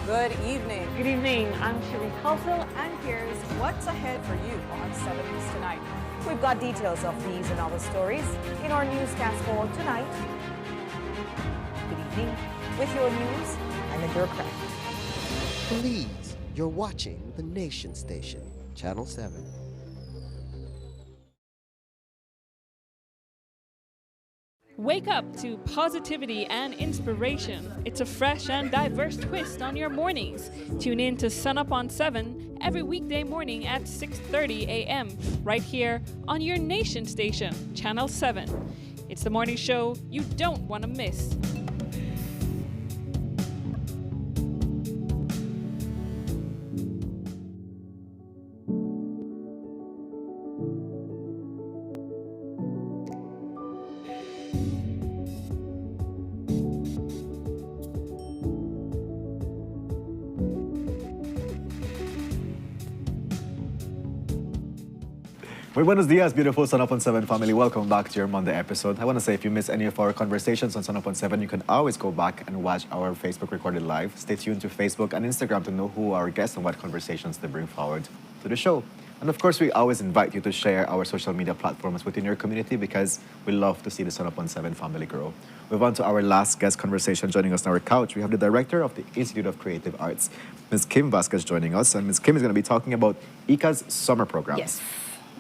Good evening. Good evening. I'm Cherie Tulsell, and here's what's ahead for you on 7 News tonight. We've got details of these and other stories in our newscast for tonight. Good evening. With your news, I'm Indira Craft. Belize, you're watching the Nation Station, Channel 7. Wake up to positivity and inspiration. It's a fresh and diverse twist on your mornings. Tune in to Sunup on 7 every weekday morning at 6:30 a.m. right here on your Nation Station, Channel 7. It's the morning show you don't want to miss. Muy buenos dias, beautiful Sunup on 7 family. Welcome back to your Monday episode. I want to say if you missed any of our conversations on Sunup on 7, you can always go back and watch our Facebook recorded live. Stay tuned to Facebook and Instagram to know who our guests and what conversations they bring forward to the show. And of course, we always invite you to share our social media platforms within your community because we love to see the Sunup on 7 family grow. Move on to our last guest conversation. Joining us on our couch, we have the director of the Institute of Creative Arts, Ms. Kim Vasquez, joining us. And Ms. Kim is going to be talking about ICA's summer programs. Yes.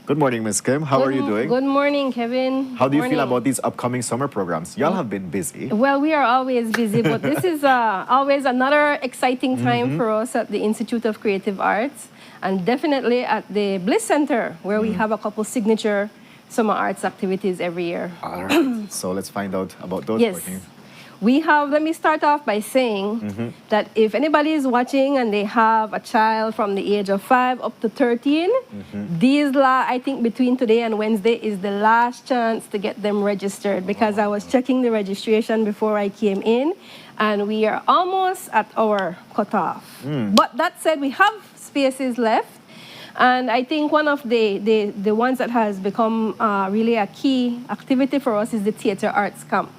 Good morning, Ms. Kim. How are you doing? Good morning, Kevin. How do you Good feel morning. about these upcoming summer programs? Y'all have been busy. Well, we are always busy, but this is always another exciting time for us at the Institute of Creative Arts, and definitely at the Bliss Center, where we have a couple signature summer arts activities every year. All right. So let's find out about those. Yes. Courtney. We have, let me start off by saying that if anybody is watching and they have a child from the age of 5 up to 13, I think between today and Wednesday is the last chance to get them registered, because I was checking the registration before I came in and we are almost at our cutoff. But that said, we have spaces left. And I think one of the ones that has become really a key activity for us is the Theatre Arts Camp.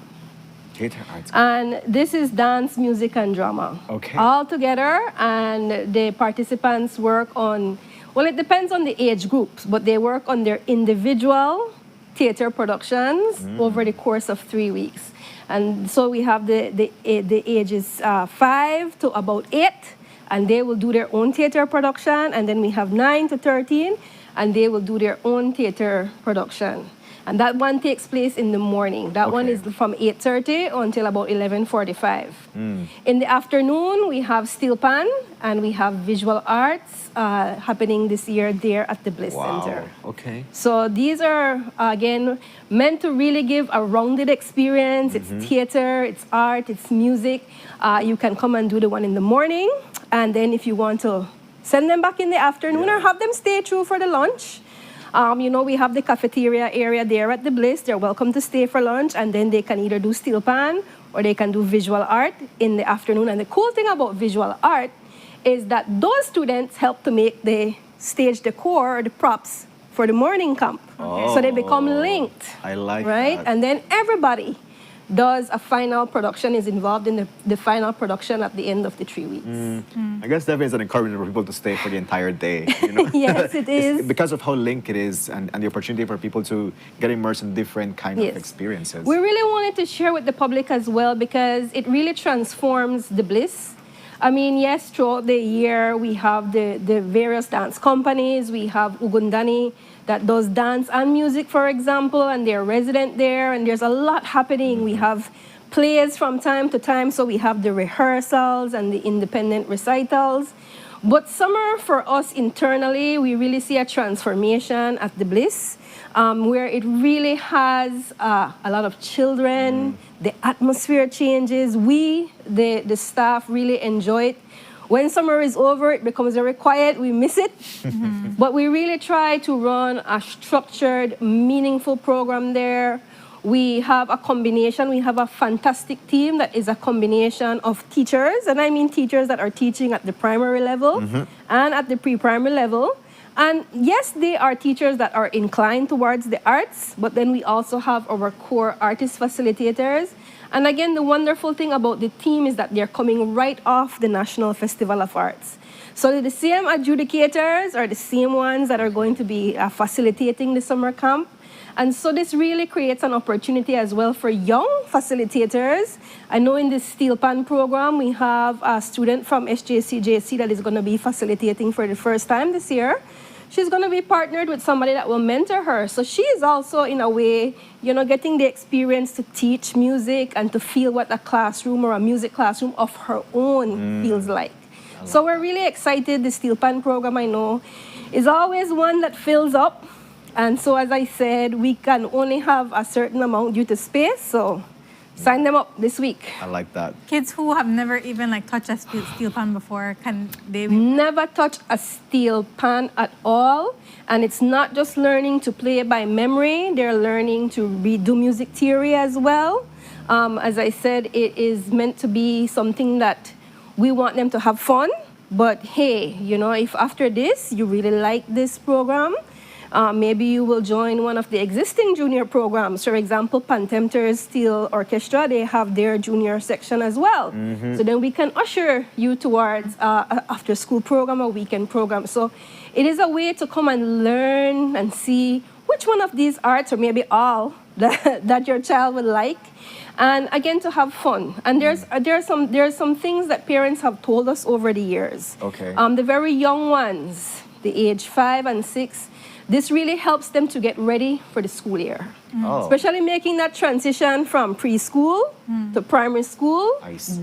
Theatre Arts. And this is dance, music, and drama. Okay. All together, and the participants work on, well, it depends on the age groups, but they work on their individual theatre productions over the course of 3 weeks. And so we have the ages 5 to about 8, and they will do their own theatre production. And then we have 9 to 13, and they will do their own theatre production. And that one takes place in the morning. That one is from 8:30 until about 11:45. In the afternoon, we have steel pan and we have visual arts happening this year there at the Bliss Center. Okay. So these are, again, meant to really give a rounded experience. It's theater, it's art, it's music. You can come and do the one in the morning. And then if you want to send them back in the afternoon or have them stay through for the lunch, we have the cafeteria area there at the Bliss. They're welcome to stay for lunch, and then they can either do steel pan or they can do visual art in the afternoon. And the cool thing about visual art is that those students help to make the stage decor or the props for the morning camp. So they become linked. I like right? that. And then everybody does a final production, is involved in the final production at the end of the 3 weeks. I guess definitely is an encouragement for people to stay for the entire day. You know? Yes, it is. Because of how linked it is and the opportunity for people to get immersed in different kind of experiences. We really wanted to share with the public as well because it really transforms the Bliss. I mean, yes, throughout the year, we have the various dance companies. We have Ugundani that does dance and music, for example, and they're resident there, and there's a lot happening. We have plays from time to time, so we have the rehearsals and the independent recitals. But summer, for us internally, we really see a transformation at the Bliss, where it really has a lot of children. The atmosphere changes. We, the staff, really enjoy it. When summer is over, it becomes very quiet. We miss it. But we really try to run a structured, meaningful program there. We have a combination. We have a fantastic team that is a combination of teachers, and I mean teachers that are teaching at the primary level and at the pre-primary level. And yes, they are teachers that are inclined towards the arts, but then we also have our core artist facilitators. And again, the wonderful thing about the team is that they're coming right off the National Festival of Arts. So the same adjudicators are the same ones that are going to be facilitating the summer camp. And so this really creates an opportunity as well for young facilitators. I know in the Steel Pan program, we have a student from SJCJC that is going to be facilitating for the first time this year. She's going to be partnered with somebody that will mentor her. So she is also, in a way, you know, getting the experience to teach music and to feel what a classroom or a music classroom of her own feels like. So we're really excited. The Steel Pan program, I know, is always one that fills up. And so, as I said, we can only have a certain amount due to space. So sign them up this week. I like that. Kids who have never even like touched a steel pan before, can they never touch a steel pan at all? And it's not just learning to play by memory. They're learning to redo music theory as well. As I said, it is meant to be something that we want them to have fun. But hey, you know, if after this you really like this program, maybe you will join one of the existing junior programs. For example, Pantempter's Steel Orchestra, they have their junior section as well. So then we can usher you towards after-school program or weekend program. So it is a way to come and learn and see which one of these arts, or maybe all, that your child would like. And again, to have fun. And there are some things that parents have told us over the years. Okay. The very young ones, the age 5 and 6, this really helps them to get ready for the school year. Especially making that transition from preschool to primary school.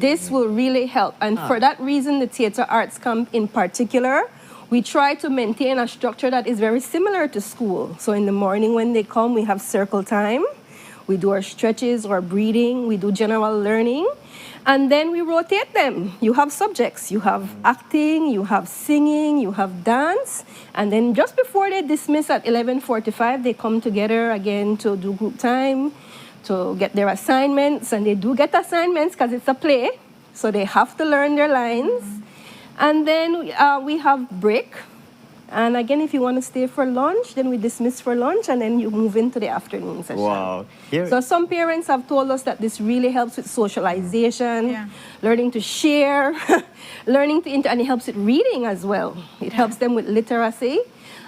This will really help. And for that reason, the Theatre Arts Camp in particular, we try to maintain a structure that is very similar to school. So in the morning when they come, we have circle time. We do our stretches, our breathing, we do general learning. And then we rotate them. You have subjects. You have acting, you have singing, you have dance. And then just before they dismiss at 11:45, they come together again to do group time, to get their assignments. And they do get assignments because it's a play. So they have to learn their lines. And then we have break. And again, if you want to stay for lunch, then we dismiss for lunch, and then you move into the afternoon session. Wow. So some parents have told us that this really helps with socialization, learning to share, learning to and it helps with reading as well. It helps them with literacy.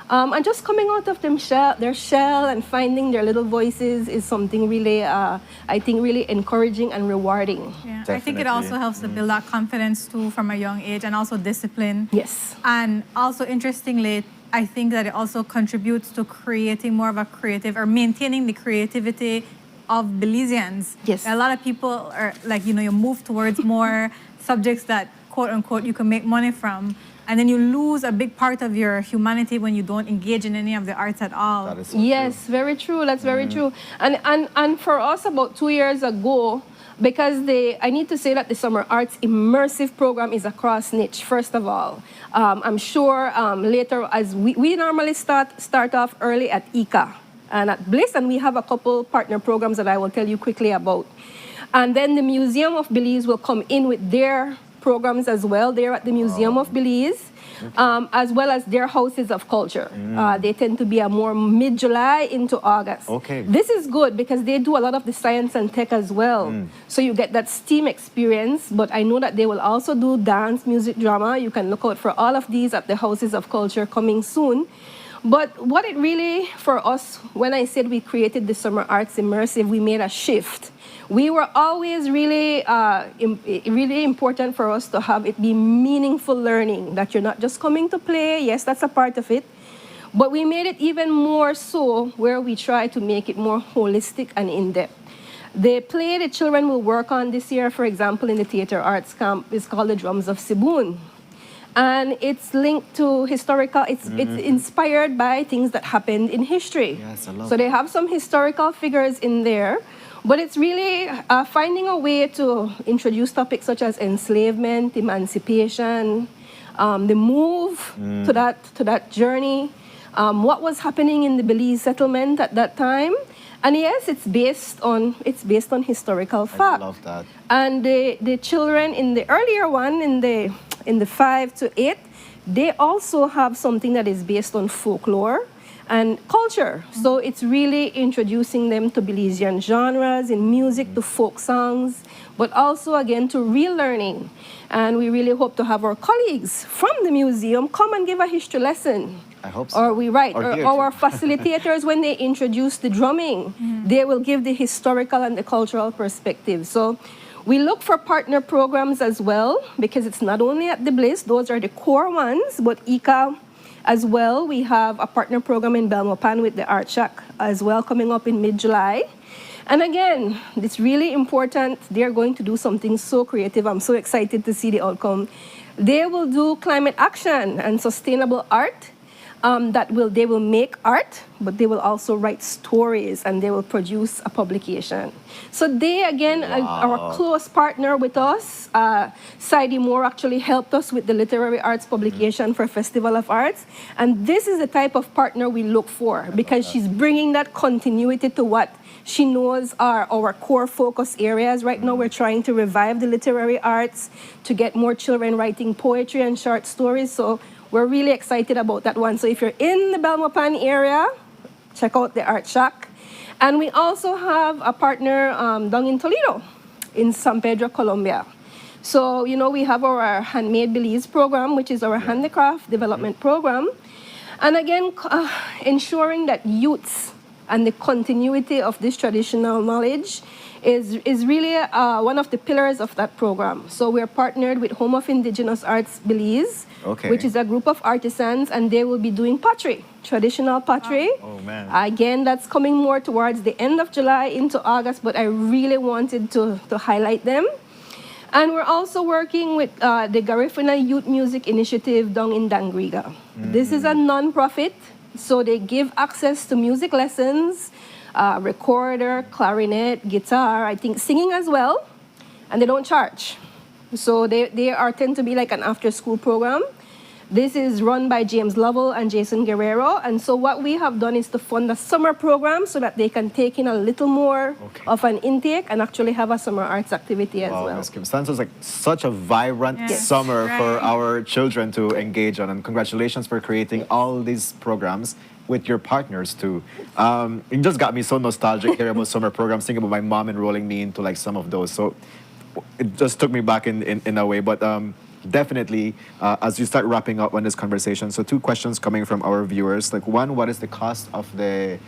And just coming out of their shell and finding their little voices is something really, I think, really encouraging and rewarding. Yeah, I think it also helps to build that confidence too from a young age, and also discipline. Yes. And also, interestingly, I think that it also contributes to creating more of a creative, or maintaining the creativity of Belizeans. Yes. A lot of people are like, you know, you move towards more subjects that, quote unquote, you can make money from. And then you lose a big part of your humanity when you don't engage in any of the arts at all. That is so yes, true. very true. That's very true. And for us, about 2 years ago, because I need to say that the Summer Arts Immersive Program is a cross niche, first of all. I'm sure later, as we normally start off early at ICA and at Bliss, and we have a couple partner programs that I will tell you quickly about. And then the Museum of Belize will come in with their programs as well. They're at the Museum of Belize. as well as their houses of culture. They tend to be a more mid-July into August. Okay. This is good because they do a lot of the science and tech as well. So you get that STEAM experience, but I know that they will also do dance, music, drama. You can look out for all of these at the houses of culture coming soon. But what it really, for us, when I said we created the Summer Arts Immersive, we made a shift. We were always really, really important for us to have it be meaningful learning, that you're not just coming to play. Yes, that's a part of it. But we made it even more so where we try to make it more holistic and in-depth. The play the children will work on this year, for example, in the Theatre Arts Camp, is called The Drums of Siboon. And it's linked to historical, it's inspired by things that happened in history. Yes, I love so they have some historical figures in there, but it's really finding a way to introduce topics such as enslavement, emancipation, the move to that journey, what was happening in the Belize settlement at that time. And yes, it's based on historical fact. I love that. And the children in the earlier one, in the 5 to 8, they also have something that is based on folklore and culture. So it's really introducing them to Belizean genres in music, to folk songs, but also again to real learning. And we really hope to have our colleagues from the museum come and give a history lesson. I hope so. Or our facilitators, when they introduce the drumming, they will give the historical and the cultural perspective. So we look for partner programs as well, because it's not only at the Bliss, those are the core ones, but ICA as well. We have a partner program in Belmopan with the Art Shack as well, coming up in mid-July. And again, it's really important. They're going to do something so creative. I'm so excited to see the outcome. They will do climate action and sustainable art. They will make art, but they will also write stories, and they will produce a publication. So they, again, are a close partner with us. Sadie Moore actually helped us with the literary arts publication for Festival of Arts. And this is the type of partner we look for, because she's bringing that continuity to what she knows are our core focus areas. Right now, we're trying to revive the literary arts to get more children writing poetry and short stories. So we're really excited about that one. So if you're in the Belmopan area, check out the Art Shack. And we also have a partner down in Toledo, in San Pedro, Colombia. So, we have our Handmade Belize program, which is our handicraft development program. And again, ensuring that youths and the continuity of this traditional knowledge is really one of the pillars of that program. So we're partnered with Home of Indigenous Arts Belize, which is a group of artisans, and they will be doing pottery, traditional pottery. Oh, man. Again, that's coming more towards the end of July into August, but I really wanted to highlight them. And we're also working with the Garifuna Youth Music Initiative down in Dangriga. This is a non-profit, so they give access to music lessons, recorder, clarinet, guitar, I think singing as well, and they don't charge. So they tend to be like an after-school program. This is run by James Lovell and Jason Guerrero, and so what we have done is to fund a summer program so that they can take in a little more of an intake and actually have a summer arts activity as well. Ms. Kim, sounds like such a vibrant summer for our children to engage on, and congratulations for creating all these programs with your partners too. It just got me so nostalgic hearing about summer programs, thinking about my mom enrolling me into like some of those. So it just took me back in a way. But definitely, as you start wrapping up on this conversation, so 2 questions coming from our viewers. Like, one, what is the cost of the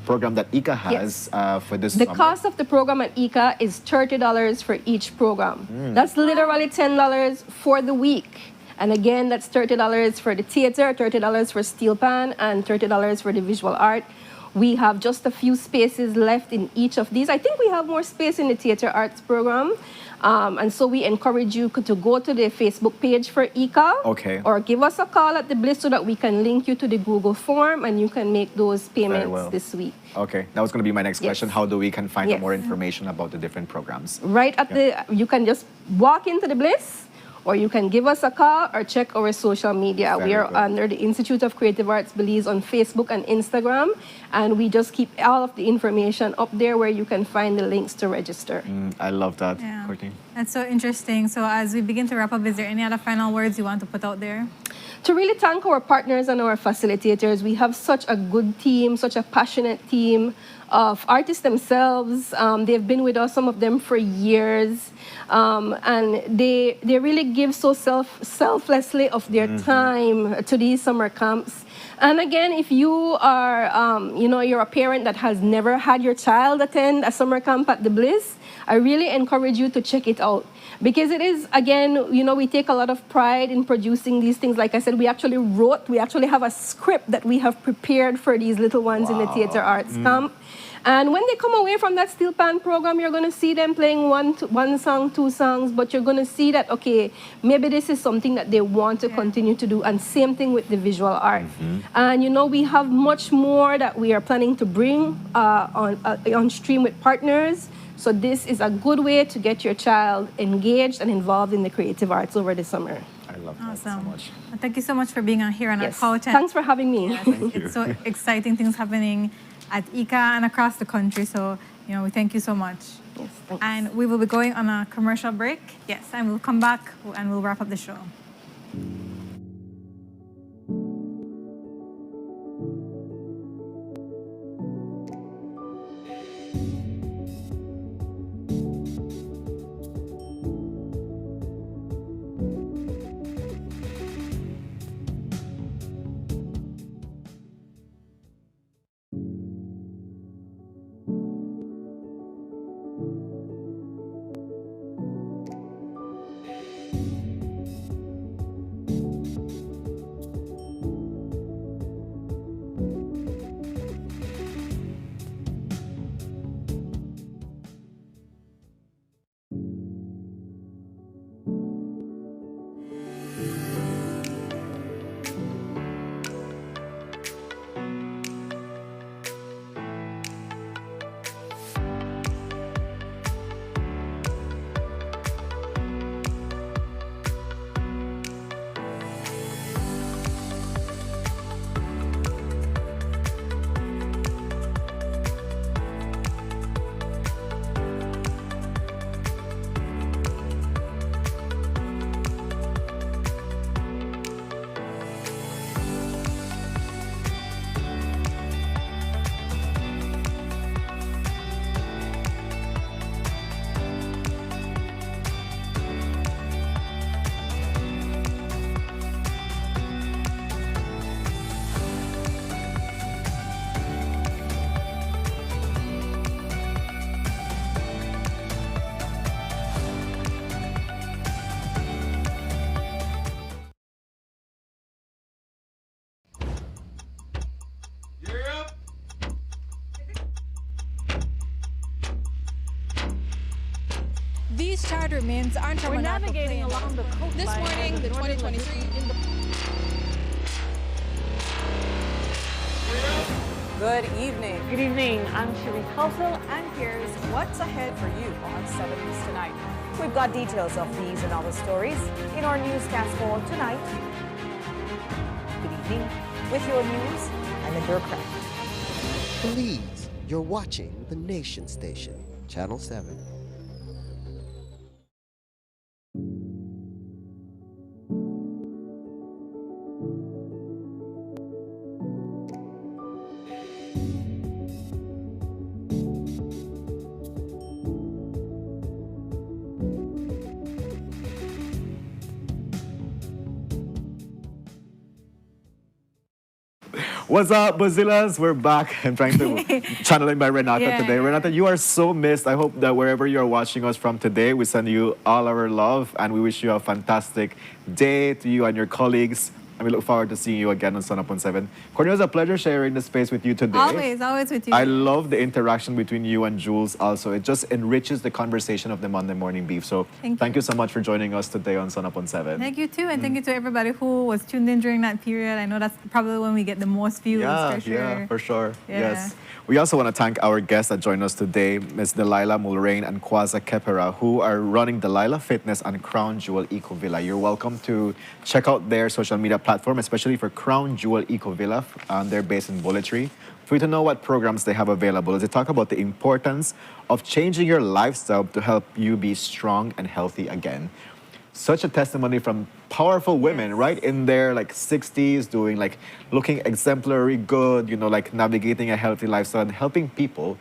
program that ICA has for this The summer? cost of the program at ICA is $30 for each program. That's literally $10 for the week. And again, that's $30 for the theater, $30 for steel pan, and $30 for the visual art. We have just a few spaces left in each of these. I think we have more space in the theater arts program. And so we encourage you to go to the Facebook page for ICA, or give us a call at the Bliss so that we can link you to the Google form and you can make those payments this week. Okay, that was going to be my next question. How do we can find out more information about the different programs? Right at you can just walk into the Bliss, or you can give us a call or check our social media. We are under the Institute of Creative Arts Belize on Facebook and Instagram, and we just keep all of the information up there where you can find the links to register. I love that, Courtney. That's so interesting. So as we begin to wrap up, is there any other final words you want to put out there? to really thank our partners and our facilitators. We have such a good team, such a passionate team of artists themselves. They've been with us, some of them for years, and they really give so selflessly of their time to these summer camps. And again, if you are, you're a parent that has never had your child attend a summer camp at the Belize, I really encourage you to check it out. Because it is, again, we take a lot of pride in producing these things. Like I said, we actually have a script that we have prepared for these little ones in the theater arts camp. And when they come away from that steel pan program, you're going to see them playing one song, two songs, but you're going to see that, okay, maybe this is something that they want to continue to do. And same thing with the visual art. And, we have much more that we are planning to bring on stream with partners. So this is a good way to get your child engaged and involved in the creative arts over the summer. I love that so much. Well, thank you so much for being on here on our couch. Thanks for having me. Yes, it's so exciting things happening at ICA and across the country. So, we thank you so much. Yes, and we will be going on a commercial break. Yes, and we'll come back and we'll wrap up the show. These charter winds aren't We're navigating along the coastline. This morning, the 2023. Good evening. Good evening. I'm Cherie Tulsell, and here's what's ahead for you on 7 News tonight. We've got details of these and other stories in our newscast for tonight. Good evening. With your news, I'm Indra Craft. Belize, you're watching the Nation Station, Channel 7. What's up, Brazilians? We're back. I'm trying to channel in by Renata today. Renata, you are so missed. I hope that wherever you're watching us from today, we send you all our love and we wish you a fantastic day to you and your colleagues. And we look forward to seeing you again on Sunup on 7. Courtney, it was a pleasure sharing the space with you today. Always with you. I love the interaction between you and Jules also. It just enriches the conversation of the Monday Morning Beef. So thank you so much for joining us today on Sunup on 7. Thank you too, and thank you to everybody who was tuned in during that period. I know that's probably when we get the most views, for sure. Yeah, for sure. Yeah. Yes. We also want to thank our guests that joined us today, Ms. Delilah Mulrain and Kwaza Kepera, who are running Delilah Fitness and Crown Jewel Eco Villa. You're welcome to check out their social media platform, especially for Crown Jewel Eco Villa. They're based in Bulletry. For you to know what programs they have available, as they talk about the importance of changing your lifestyle to help you be strong and healthy again. such a testimony from powerful women, right? In their like 60s, doing like looking exemplary good, like navigating a healthy lifestyle and helping people,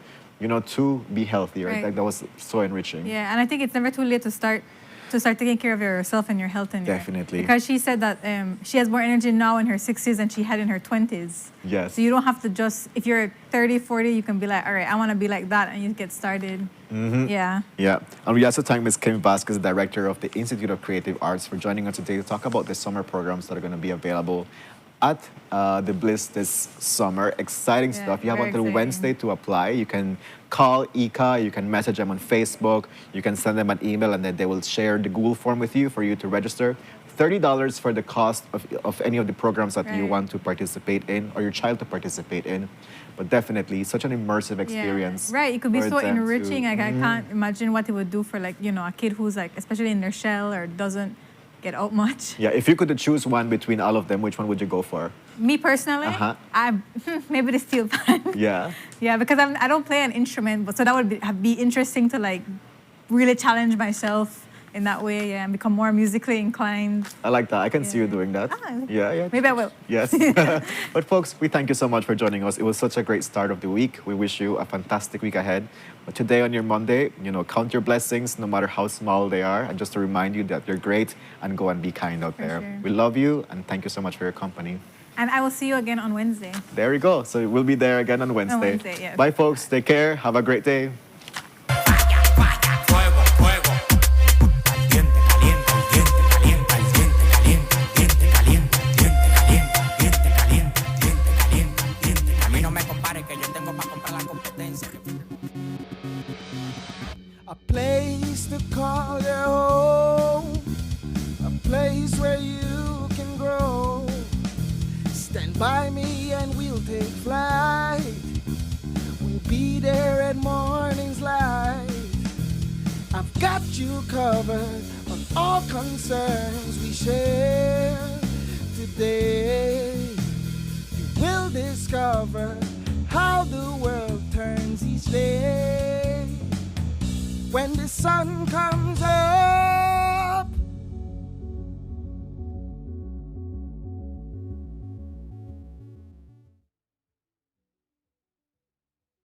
to be healthier. Right. Like that was so enriching. Yeah, and I think it's never too late to start taking care of yourself and your health. Definitely. Because she said that she has more energy now in her 60s than she had in her 20s. Yes. So you don't have to just, if you're 30, 40, you can be like, all right, I want to be like that, and you get started. Mm-hmm. Yeah. Yeah. And we also thank Ms. Kim Vasquez, Director of the Institute of Creative Arts, for joining us today to talk about the summer programs that are going to be available at the Bliss this summer. Exciting stuff. You have until Wednesday to apply. You can call ICA, you can message them on Facebook, you can send them an email, and then they will share the Google form with you for you to register. $30 for the cost of any of the programs that you want to participate in or your child to participate in. But definitely, such an immersive experience. Yeah. Right, it could be so enriching. Like, I Mm-hmm. can't imagine what it would do for, like, a kid who's, like, especially in their shell or doesn't get out much. Yeah, if you could choose one between all of them, which one would you go for? Me personally, maybe the steel pan. Yeah. Yeah, because I don't play an instrument, but so that would be interesting to like really challenge myself in that way, and become more musically inclined. I like that. I can see you doing that. Yeah. Maybe I will. Yes. But folks, we thank you so much for joining us. It was such a great start of the week. We wish you a fantastic week ahead. But today on your Monday, count your blessings, no matter how small they are, and just to remind you that you're great and go and be kind out there. Sure. We love you and thank you so much for your company. And I will see you again on Wednesday. There we go. So we'll be there again on Wednesday. Wednesday, yes. Bye, folks. Take care. Have a great day. A place to call your home, a place where you can grow. Stand by me and we'll take flight. We'll be there at morning's light. I've got you covered on all concerns we share today. You will discover how the world turns each day. When the sun comes up